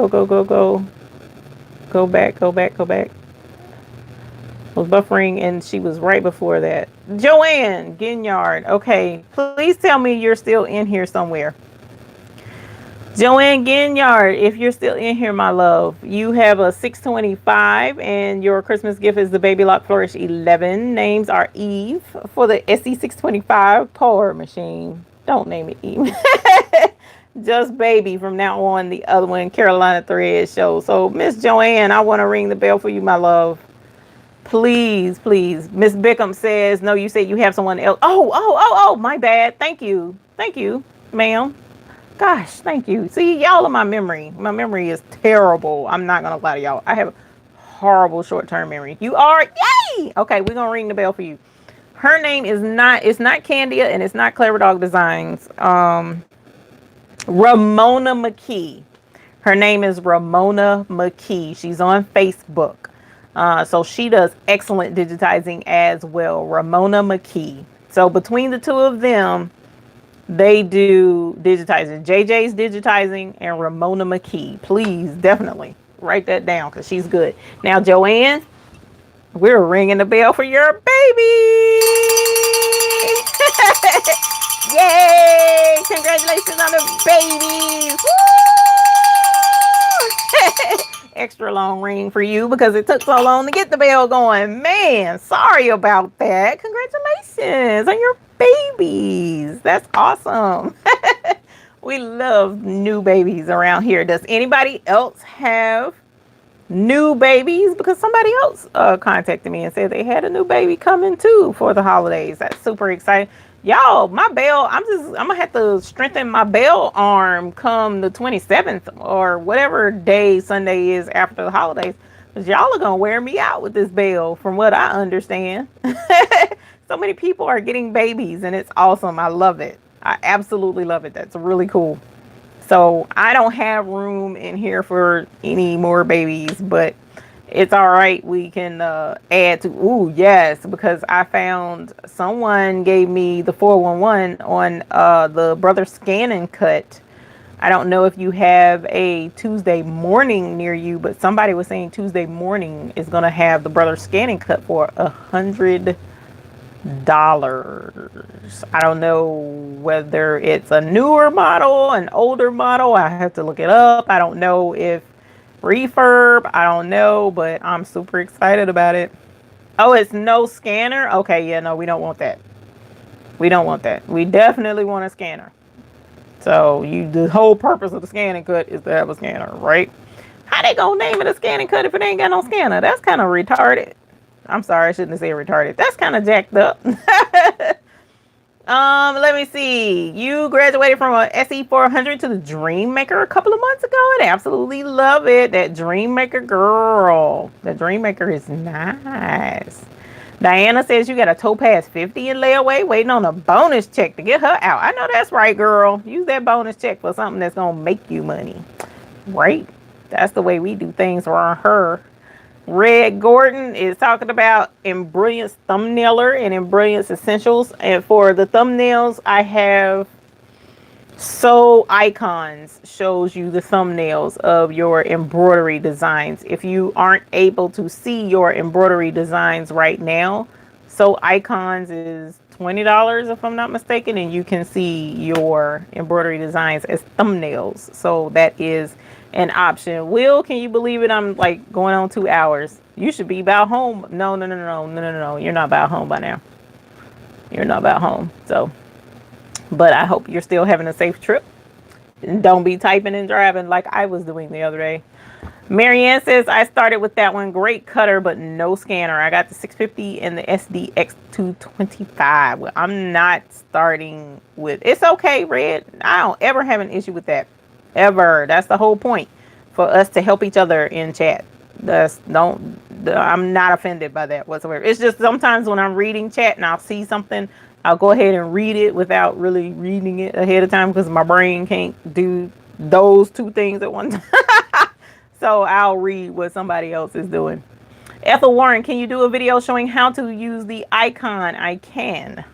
back. I was buffering and she was right before that. Joanne Ginyard. Okay, please tell me you're still in here somewhere. Joanne Ginyard, if you're still in here, my love, you have a 625 and your Christmas gift is the Baby Lock Flourish 11. Names are Eve for the SE625 pour machine. Don't name it Eve. Just Baby from now on. The other one, Carolina Thread Show. So, Miss Joanne, I want to ring the bell for you, my love. Please, please. Miss Bickham says, no, you said you have someone else. Oh, my bad. Thank you. Thank you, ma'am. Gosh, thank you. See, y'all are my memory. My memory is terrible. I'm not going to lie to y'all. I have horrible short-term memory. You are? Yay! Okay, we're going to ring the bell for you. Her name is not, it's not Candia and it's not Clever Dog Designs. Ramona McKee. Her name is Ramona McKee. She's on Facebook. So she does excellent digitizing as well. Ramona McKee. So between the two of them, they do digitizing. JJ's digitizing and Ramona McKee. Please, definitely write that down because she's good. Now, Joanne, we're ringing the bell for your baby. Yay! Congratulations on the babies. Woo! Extra long ring for you because it took so long to get the bell going. Man, sorry about that. Congratulations on your babies. That's awesome. We love new babies around here. Does anybody else have new babies? Because somebody else contacted me and said they had a new baby coming too for the holidays. That's super exciting. Y'all, my bell, I'm gonna have to strengthen my bell arm come the 27th or whatever day Sunday is after the holidays. Because y'all are gonna wear me out with this bell from what I understand. So many people are getting babies and it's awesome. I love it. I absolutely love it. That's really cool. So I don't have room in here for any more babies, but it's all right. We can add to, ooh, yes, because I found someone gave me the 411 on the Brother Scan and Cut. I don't know if you have a Tuesday morning near you, but somebody was saying Tuesday morning is going to have the Brother Scan and Cut for $100. I don't know whether it's a newer model, an older model. I have to look it up. I don't know if refurb. I don't know, but I'm super excited about it. Oh, it's no scanner? Okay, yeah, no, we don't want that. We don't want that. We definitely want a scanner. So the whole purpose of the scan and cut is to have a scanner, right? How they gonna name it a scan and cut if it ain't got no scanner? That's kind of retarded. I'm sorry, I shouldn't have said retarded. That's kind of jacked up. Let me see. You graduated from a SE400 to the Dream Maker a couple of months ago and absolutely love it. That Dream Maker girl. The Dream Maker is nice. Diana says you got a Topaz 50 in layaway waiting on a bonus check to get her out. I know that's right, girl. Use that bonus check for something that's going to make you money. Right? That's the way we do things for her. Red Gordon is talking about Embroider's thumbnailer and Embroider's essentials. And for the thumbnails, I have icons shows you the thumbnails of your embroidery designs. If you aren't able to see your embroidery designs right now, icons is $20 if I'm not mistaken, and you can see your embroidery designs as thumbnails. So that is an option. Will, can you believe it? I'm like going on 2 hours. You should be about home. No. You're not about home by now. You're not about home. So, but I hope you're still having a safe trip. And don't be typing and driving like I was doing the other day. Marianne says, I started with that one. Great cutter, but no scanner. I got the 650 and the SDX225. Well, I'm not starting with, it's okay, Red. I don't ever have an issue with that. Ever. That's the whole point, for us to help each other in chat. I'm not offended by that whatsoever. It's just sometimes when I'm reading chat and I'll see something, I'll go ahead and read it without really reading it ahead of time because my brain can't do those two things at one time. So I'll read what somebody else is doing. Ethel Warren, can you do a video showing how to use the icon? I can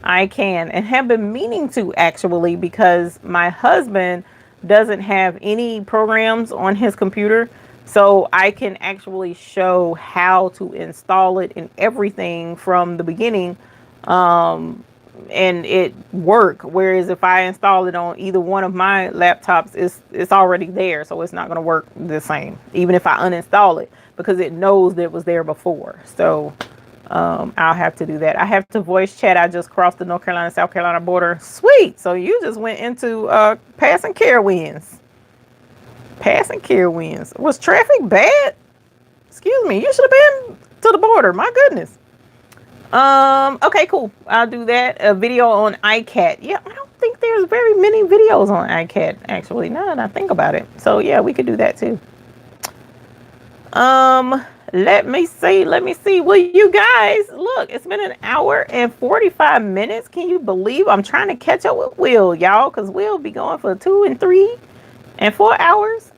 and have been meaning to, actually, because my husband doesn't have any programs on his computer, so I can actually show how to install it and everything from the beginning and it work. Whereas if I install it on either one of my laptops, it's already there, so it's not going to work the same, even if I uninstall it, because it knows that it was there before. So I'll have to do that. I have to voice chat. I just crossed the North Carolina South Carolina border. Sweet. So you just went into passing care winds. Passing care winds. Was traffic bad? Excuse me. You should have been to the border. My goodness. Okay, cool. I'll do that. A video on iCat. Yeah, I don't think there's very many videos on iCat, actually, now that I think about it. So yeah, we could do that too. Let me see. Well, you guys, look, it's been an hour and 45 minutes. Can you believe I'm trying to catch up with Will, y'all? Because Will be going for 2 and 3 and 4 hours.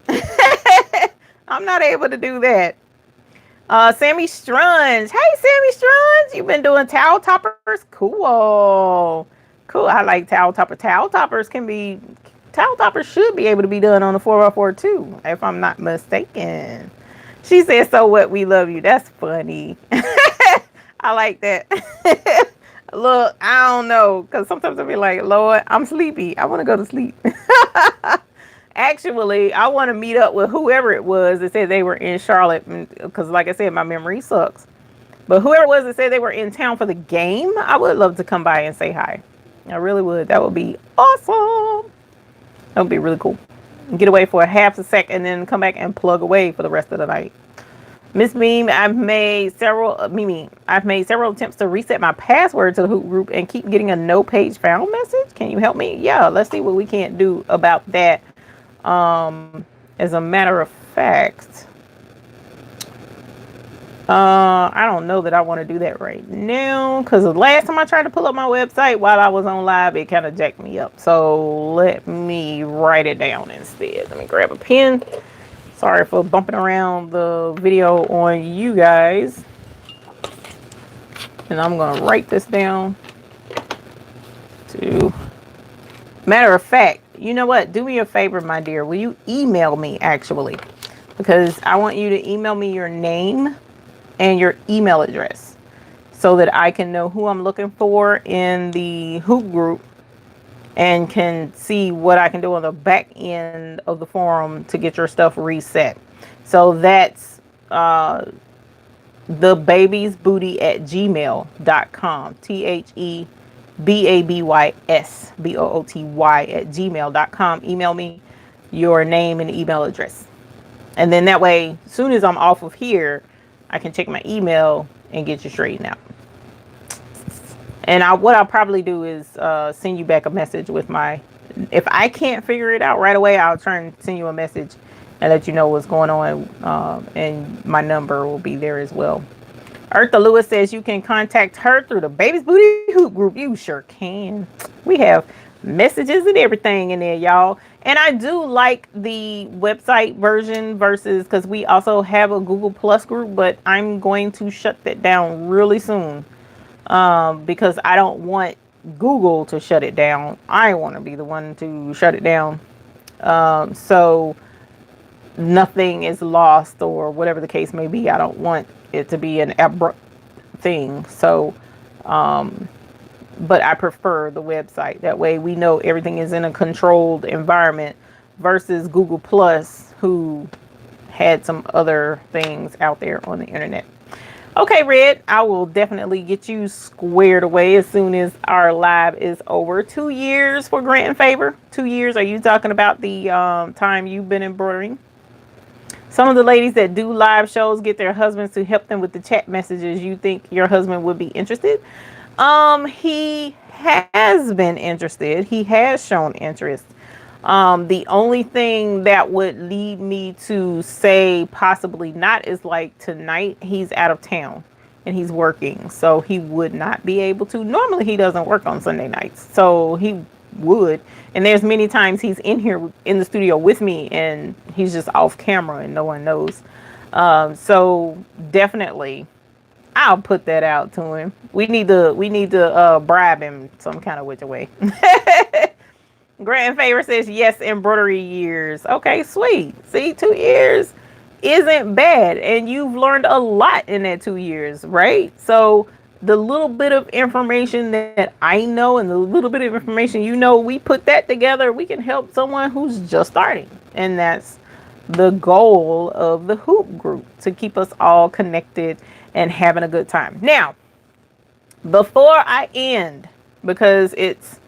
I'm not able to do that. Sammy Strunge. Hey, Sammy Strunge. You've been doing towel toppers? Cool. I like towel topper. Towel toppers should be able to be done on the 4x4 too, if I'm not mistaken. She said, so what? We love you. That's funny. I like that. Look, I don't know. Because sometimes I'll be like, Lord, I'm sleepy. I want to go to sleep. Actually, I want to meet up with whoever it was that said they were in Charlotte. Because like I said, my memory sucks. But whoever it was that said they were in town for the game, I would love to come by and say hi. I really would. That would be awesome. That would be really cool. Get away for a half a sec and then come back and plug away for the rest of the night. Miss Meme, I've made several attempts to reset my password to the Hoop group and keep getting a no page found message. Can you help me? Yeah, let's see what we can't do about that. As a matter of fact, I don't know that I want to do that right now, because the last time I tried to pull up my website while I was on live, it kind of jacked me up. So let me write it down instead. Let me grab a pen. Sorry for bumping around the video on you guys. And I'm going to write this down. Matter of fact, you know what? Do me a favor, my dear. Will you email me, actually? Because I want you to email me your name and your email address so that I can know who I'm looking for in the Hoop group and can see what I can do on the back end of the forum to get your stuff reset. So that's thebabiesbooty@gmail.com. TheBabySBOOTY@gmail.com. Email me your name and email address. And then that way, as soon as I'm off of here, I can check my email and get you straightened out. And what I'll probably do is send you back a message with if I can't figure it out right away, I'll try and send you a message and let you know what's going on. And my number will be there as well. Eartha Lewis says you can contact her through the Baby's Booty Hoop group. You sure can. We have messages and everything in there, y'all. And I do like the website version versus, because we also have a Google Plus group, but I'm going to shut that down really soon. Because I don't want Google to shut it down. I want to be the one to shut it down. So nothing is lost or whatever the case may be. I don't want it to be an abrupt thing. So, but I prefer the website. That way we know everything is in a controlled environment versus Google Plus, who had some other things out there on the internet. Okay, Red, I will definitely get you squared away as soon as our live is over. 2 years for Grant and Favor. 2 years. Are you talking about the time you've been embroidering? Some of the ladies that do live shows get their husbands to help them with the chat messages. You think your husband would be interested? He has been interested. He has shown interest. The only thing that would lead me to say possibly not is like tonight he's out of town and he's working, so he would not be able to. Normally he doesn't work on Sunday nights, so he would. And there's many times he's in here in the studio with me and he's just off camera and no one knows. So definitely I'll put that out to him. We need to bribe him some kind of which way. Grant and Favor says, yes, embroidery years. Okay, sweet. See, 2 years isn't bad. And you've learned a lot in that 2 years, right? So the little bit of information that I know and the little bit of information you know, we put that together, we can help someone who's just starting. And that's the goal of the hoop group, to keep us all connected and having a good time. Now, before I end, because it's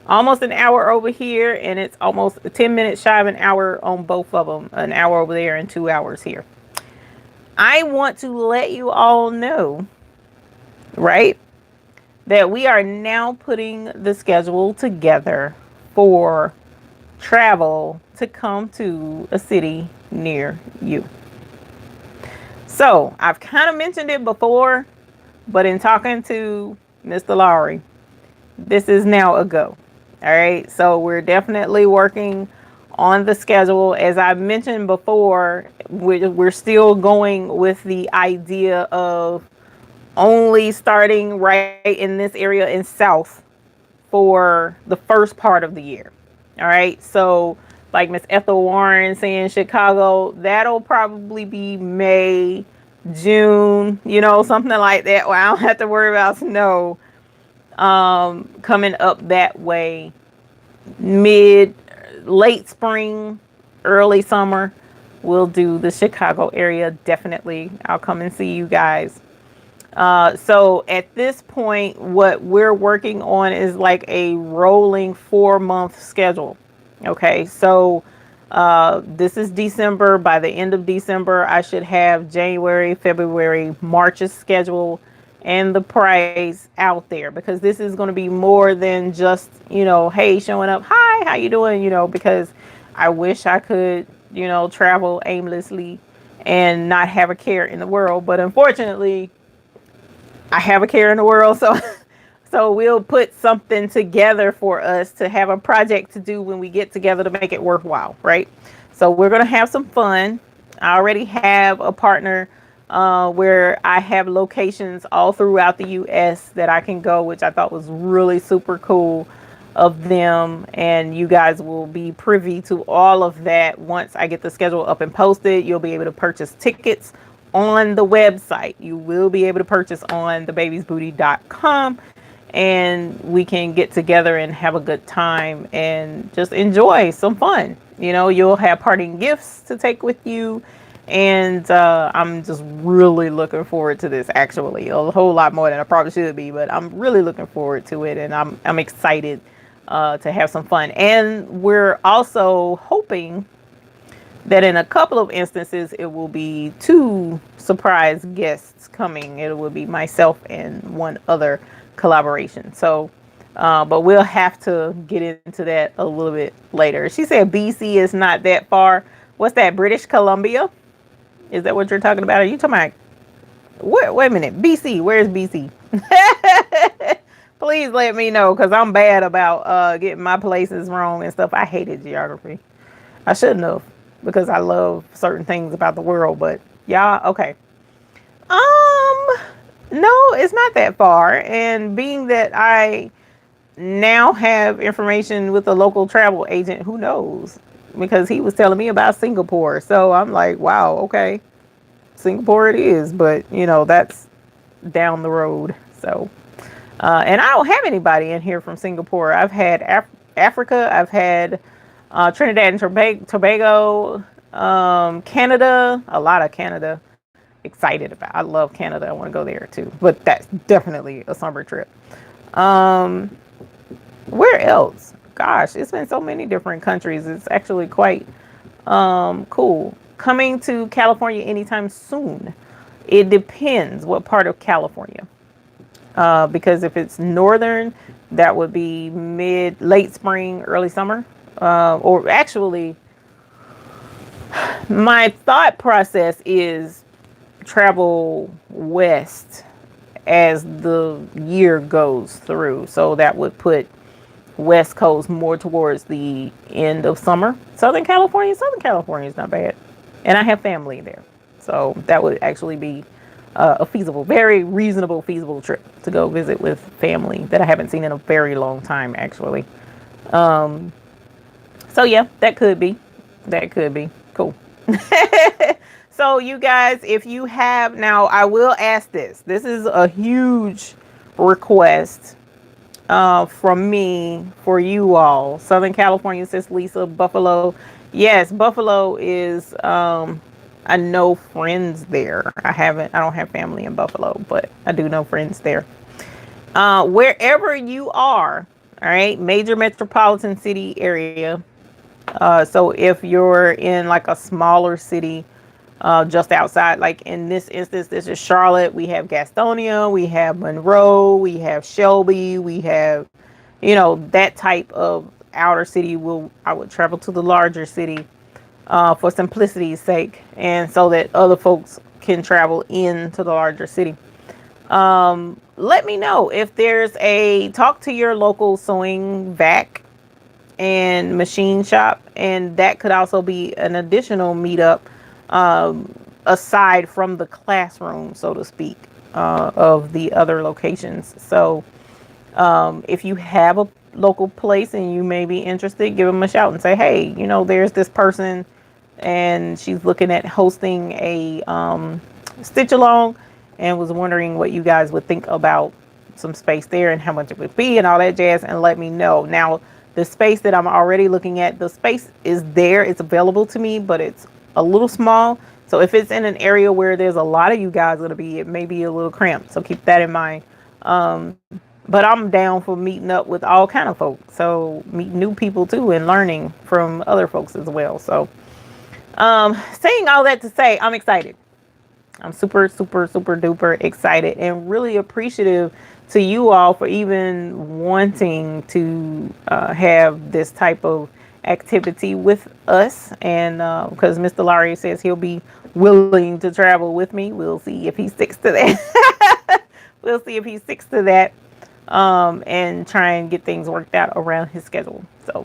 almost an hour over here and it's almost 10 minutes shy of an hour on both of them, an hour over there and 2 hours here, I want to let you all know, right, that we are now putting the schedule together for travel to come to a city near you. So I've kind of mentioned it before, but in talking to Mr. Lowry, this is now a go. All right. So we're definitely working on the schedule. As I mentioned before, we're still going with the idea of only starting right in this area in South for the first part of the year. All right. So like Miss Ethel Warren saying Chicago, that'll probably be May, June, something like that, where I don't have to worry about snow coming up that way. Late spring, early summer, we'll do the Chicago area. Definitely. I'll come and see you guys. So at this point, what we're working on is like a rolling 4-month schedule. Okay. So, this is December. By the end of December, I should have January, February, March's schedule and the price out there, because this is going to be more than just, hey, showing up. Hi, how you doing? Because I wish I could, travel aimlessly and not have a care in the world. But unfortunately, I have a care in the world. So we'll put something together for us to have a project to do when we get together to make it worthwhile, right? So we're going to have some fun. I already have a partner where I have locations all throughout the US that I can go, which I thought was really super cool of them. And you guys will be privy to all of that once I get the schedule up and posted. You'll be able to purchase tickets on the website. You will be able to purchase on thebabiesbooty.com. And we can get together and have a good time and just enjoy some fun. You'll have parting gifts to take with you. And I'm just really looking forward to this, actually. A whole lot more than I probably should be, but I'm really looking forward to it. And I'm excited to have some fun. And we're also hoping that in a couple of instances, it will be 2 surprise guests coming. It will be myself and one other collaboration. So, but we'll have to get into that a little bit later. She said BC is not that far. What's that? British Columbia? Is that what you're talking about? Are you talking about what? Wait a minute. BC. Where's BC? Please let me know, because I'm bad about getting my places wrong and stuff. I hated geography. I shouldn't have, because I love certain things about the world. But y'all, okay. No, it's not that far. And being that I now have information with a local travel agent, who knows? Because he was telling me about Singapore. So I'm like, wow, okay. Singapore it is. But, that's down the road. So, and I don't have anybody in here from Singapore. I've had Africa. I've had Trinidad and Tobago, Canada, a lot of Canada. Excited about. I love Canada. I want to go there too. But that's definitely a summer trip. Where else? Gosh, it's been so many different countries. It's actually quite cool. Coming to California anytime soon. It depends what part of California. Because if it's northern, that would be late spring, early summer. Or actually, my thought process is travel west as the year goes through. So that would put West Coast more towards the end of summer. Southern California is not bad. And I have family there. So that would actually be a very reasonable, feasible trip to go visit with family that I haven't seen in a very long time, actually. So yeah, that could be cool. So you guys, if you have, now I will ask this. This is a huge request from me for you all. Southern California, says Lisa. Buffalo. Yes, Buffalo is, I know friends there. I don't have family in Buffalo, but I do know friends there. Wherever you are, all right, major metropolitan city area. So if you're in like a smaller city, just outside, like in this instance, this is Charlotte. We have Gastonia, we have Monroe, we have Shelby, we have, that type of outer city. I would travel to the larger city for simplicity's sake, and so that other folks can travel into the larger city. Let me know if there's a talk to your local sewing vac and machine shop, and that could also be an additional meetup, aside from the classroom, so to speak, of the other locations. So if you have a local place and you may be interested, give them a shout and say, hey, there's this person and she's looking at hosting a stitch along, and was wondering what you guys would think about some space there and how much it would be and all that jazz, and let me know. Now, the space that I'm already looking at, the space is there, it's available to me, but it's a little small. So if it's in an area where there's a lot of you guys going to be, it may be a little cramped. So keep that in mind. But I'm down for meeting up with all kind of folks. So meet new people too and learning from other folks as well. So saying all that to say, I'm excited. I'm super, super, super duper excited and really appreciative to you all for even wanting to have this type of activity with us. And because Mr. Laurie says he'll be willing to travel with me, we'll see if he sticks to that. We'll see if he sticks to that, and try and get things worked out around his schedule. So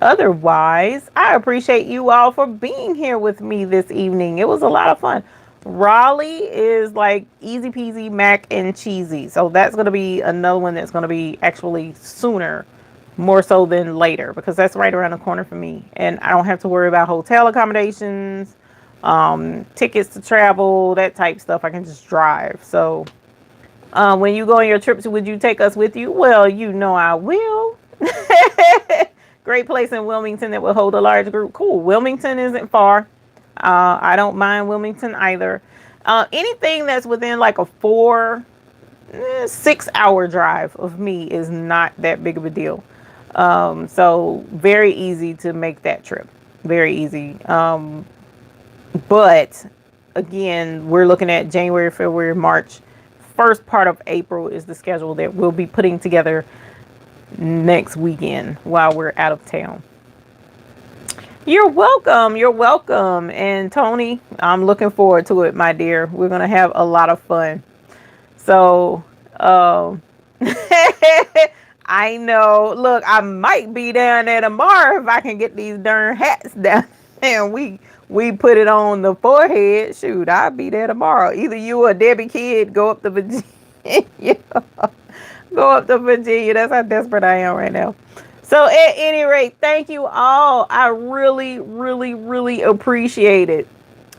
otherwise, I appreciate you all for being here with me this evening. It was a lot of fun. Raleigh is like easy peasy mac and cheesy. So that's going to be another one that's going to be actually sooner, more so than later, because that's right around the corner for me. And I don't have to worry about hotel accommodations, tickets to travel, that type stuff. I can just drive. So when you go on your trips, would you take us with you? Well, I will. Great place in Wilmington that will hold a large group. Cool. Wilmington isn't far. I don't mind Wilmington either. Anything that's within like a 6 hour drive of me is not that big of a deal. So very easy to make that trip. Very easy. But again, we're looking at January, February, March. First part of April is the schedule that we'll be putting together next weekend while we're out of town. You're welcome. You're welcome. And Tony, I'm looking forward to it, my dear. We're going to have a lot of fun. So, I know. Look, I might be down there tomorrow if I can get these darn hats down. And we put it on the forehead. Shoot, I'll be there tomorrow. Either you or Debbie Kidd go up to Virginia. Go up to Virginia. That's how desperate I am right now. So at any rate, thank you all. I really, really, really appreciate it.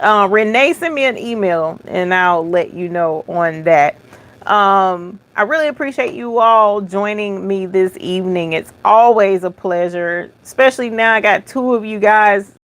Renee sent me an email and I'll let you know on that. I really appreciate you all joining me this evening. It's always a pleasure, especially now I got two of you guys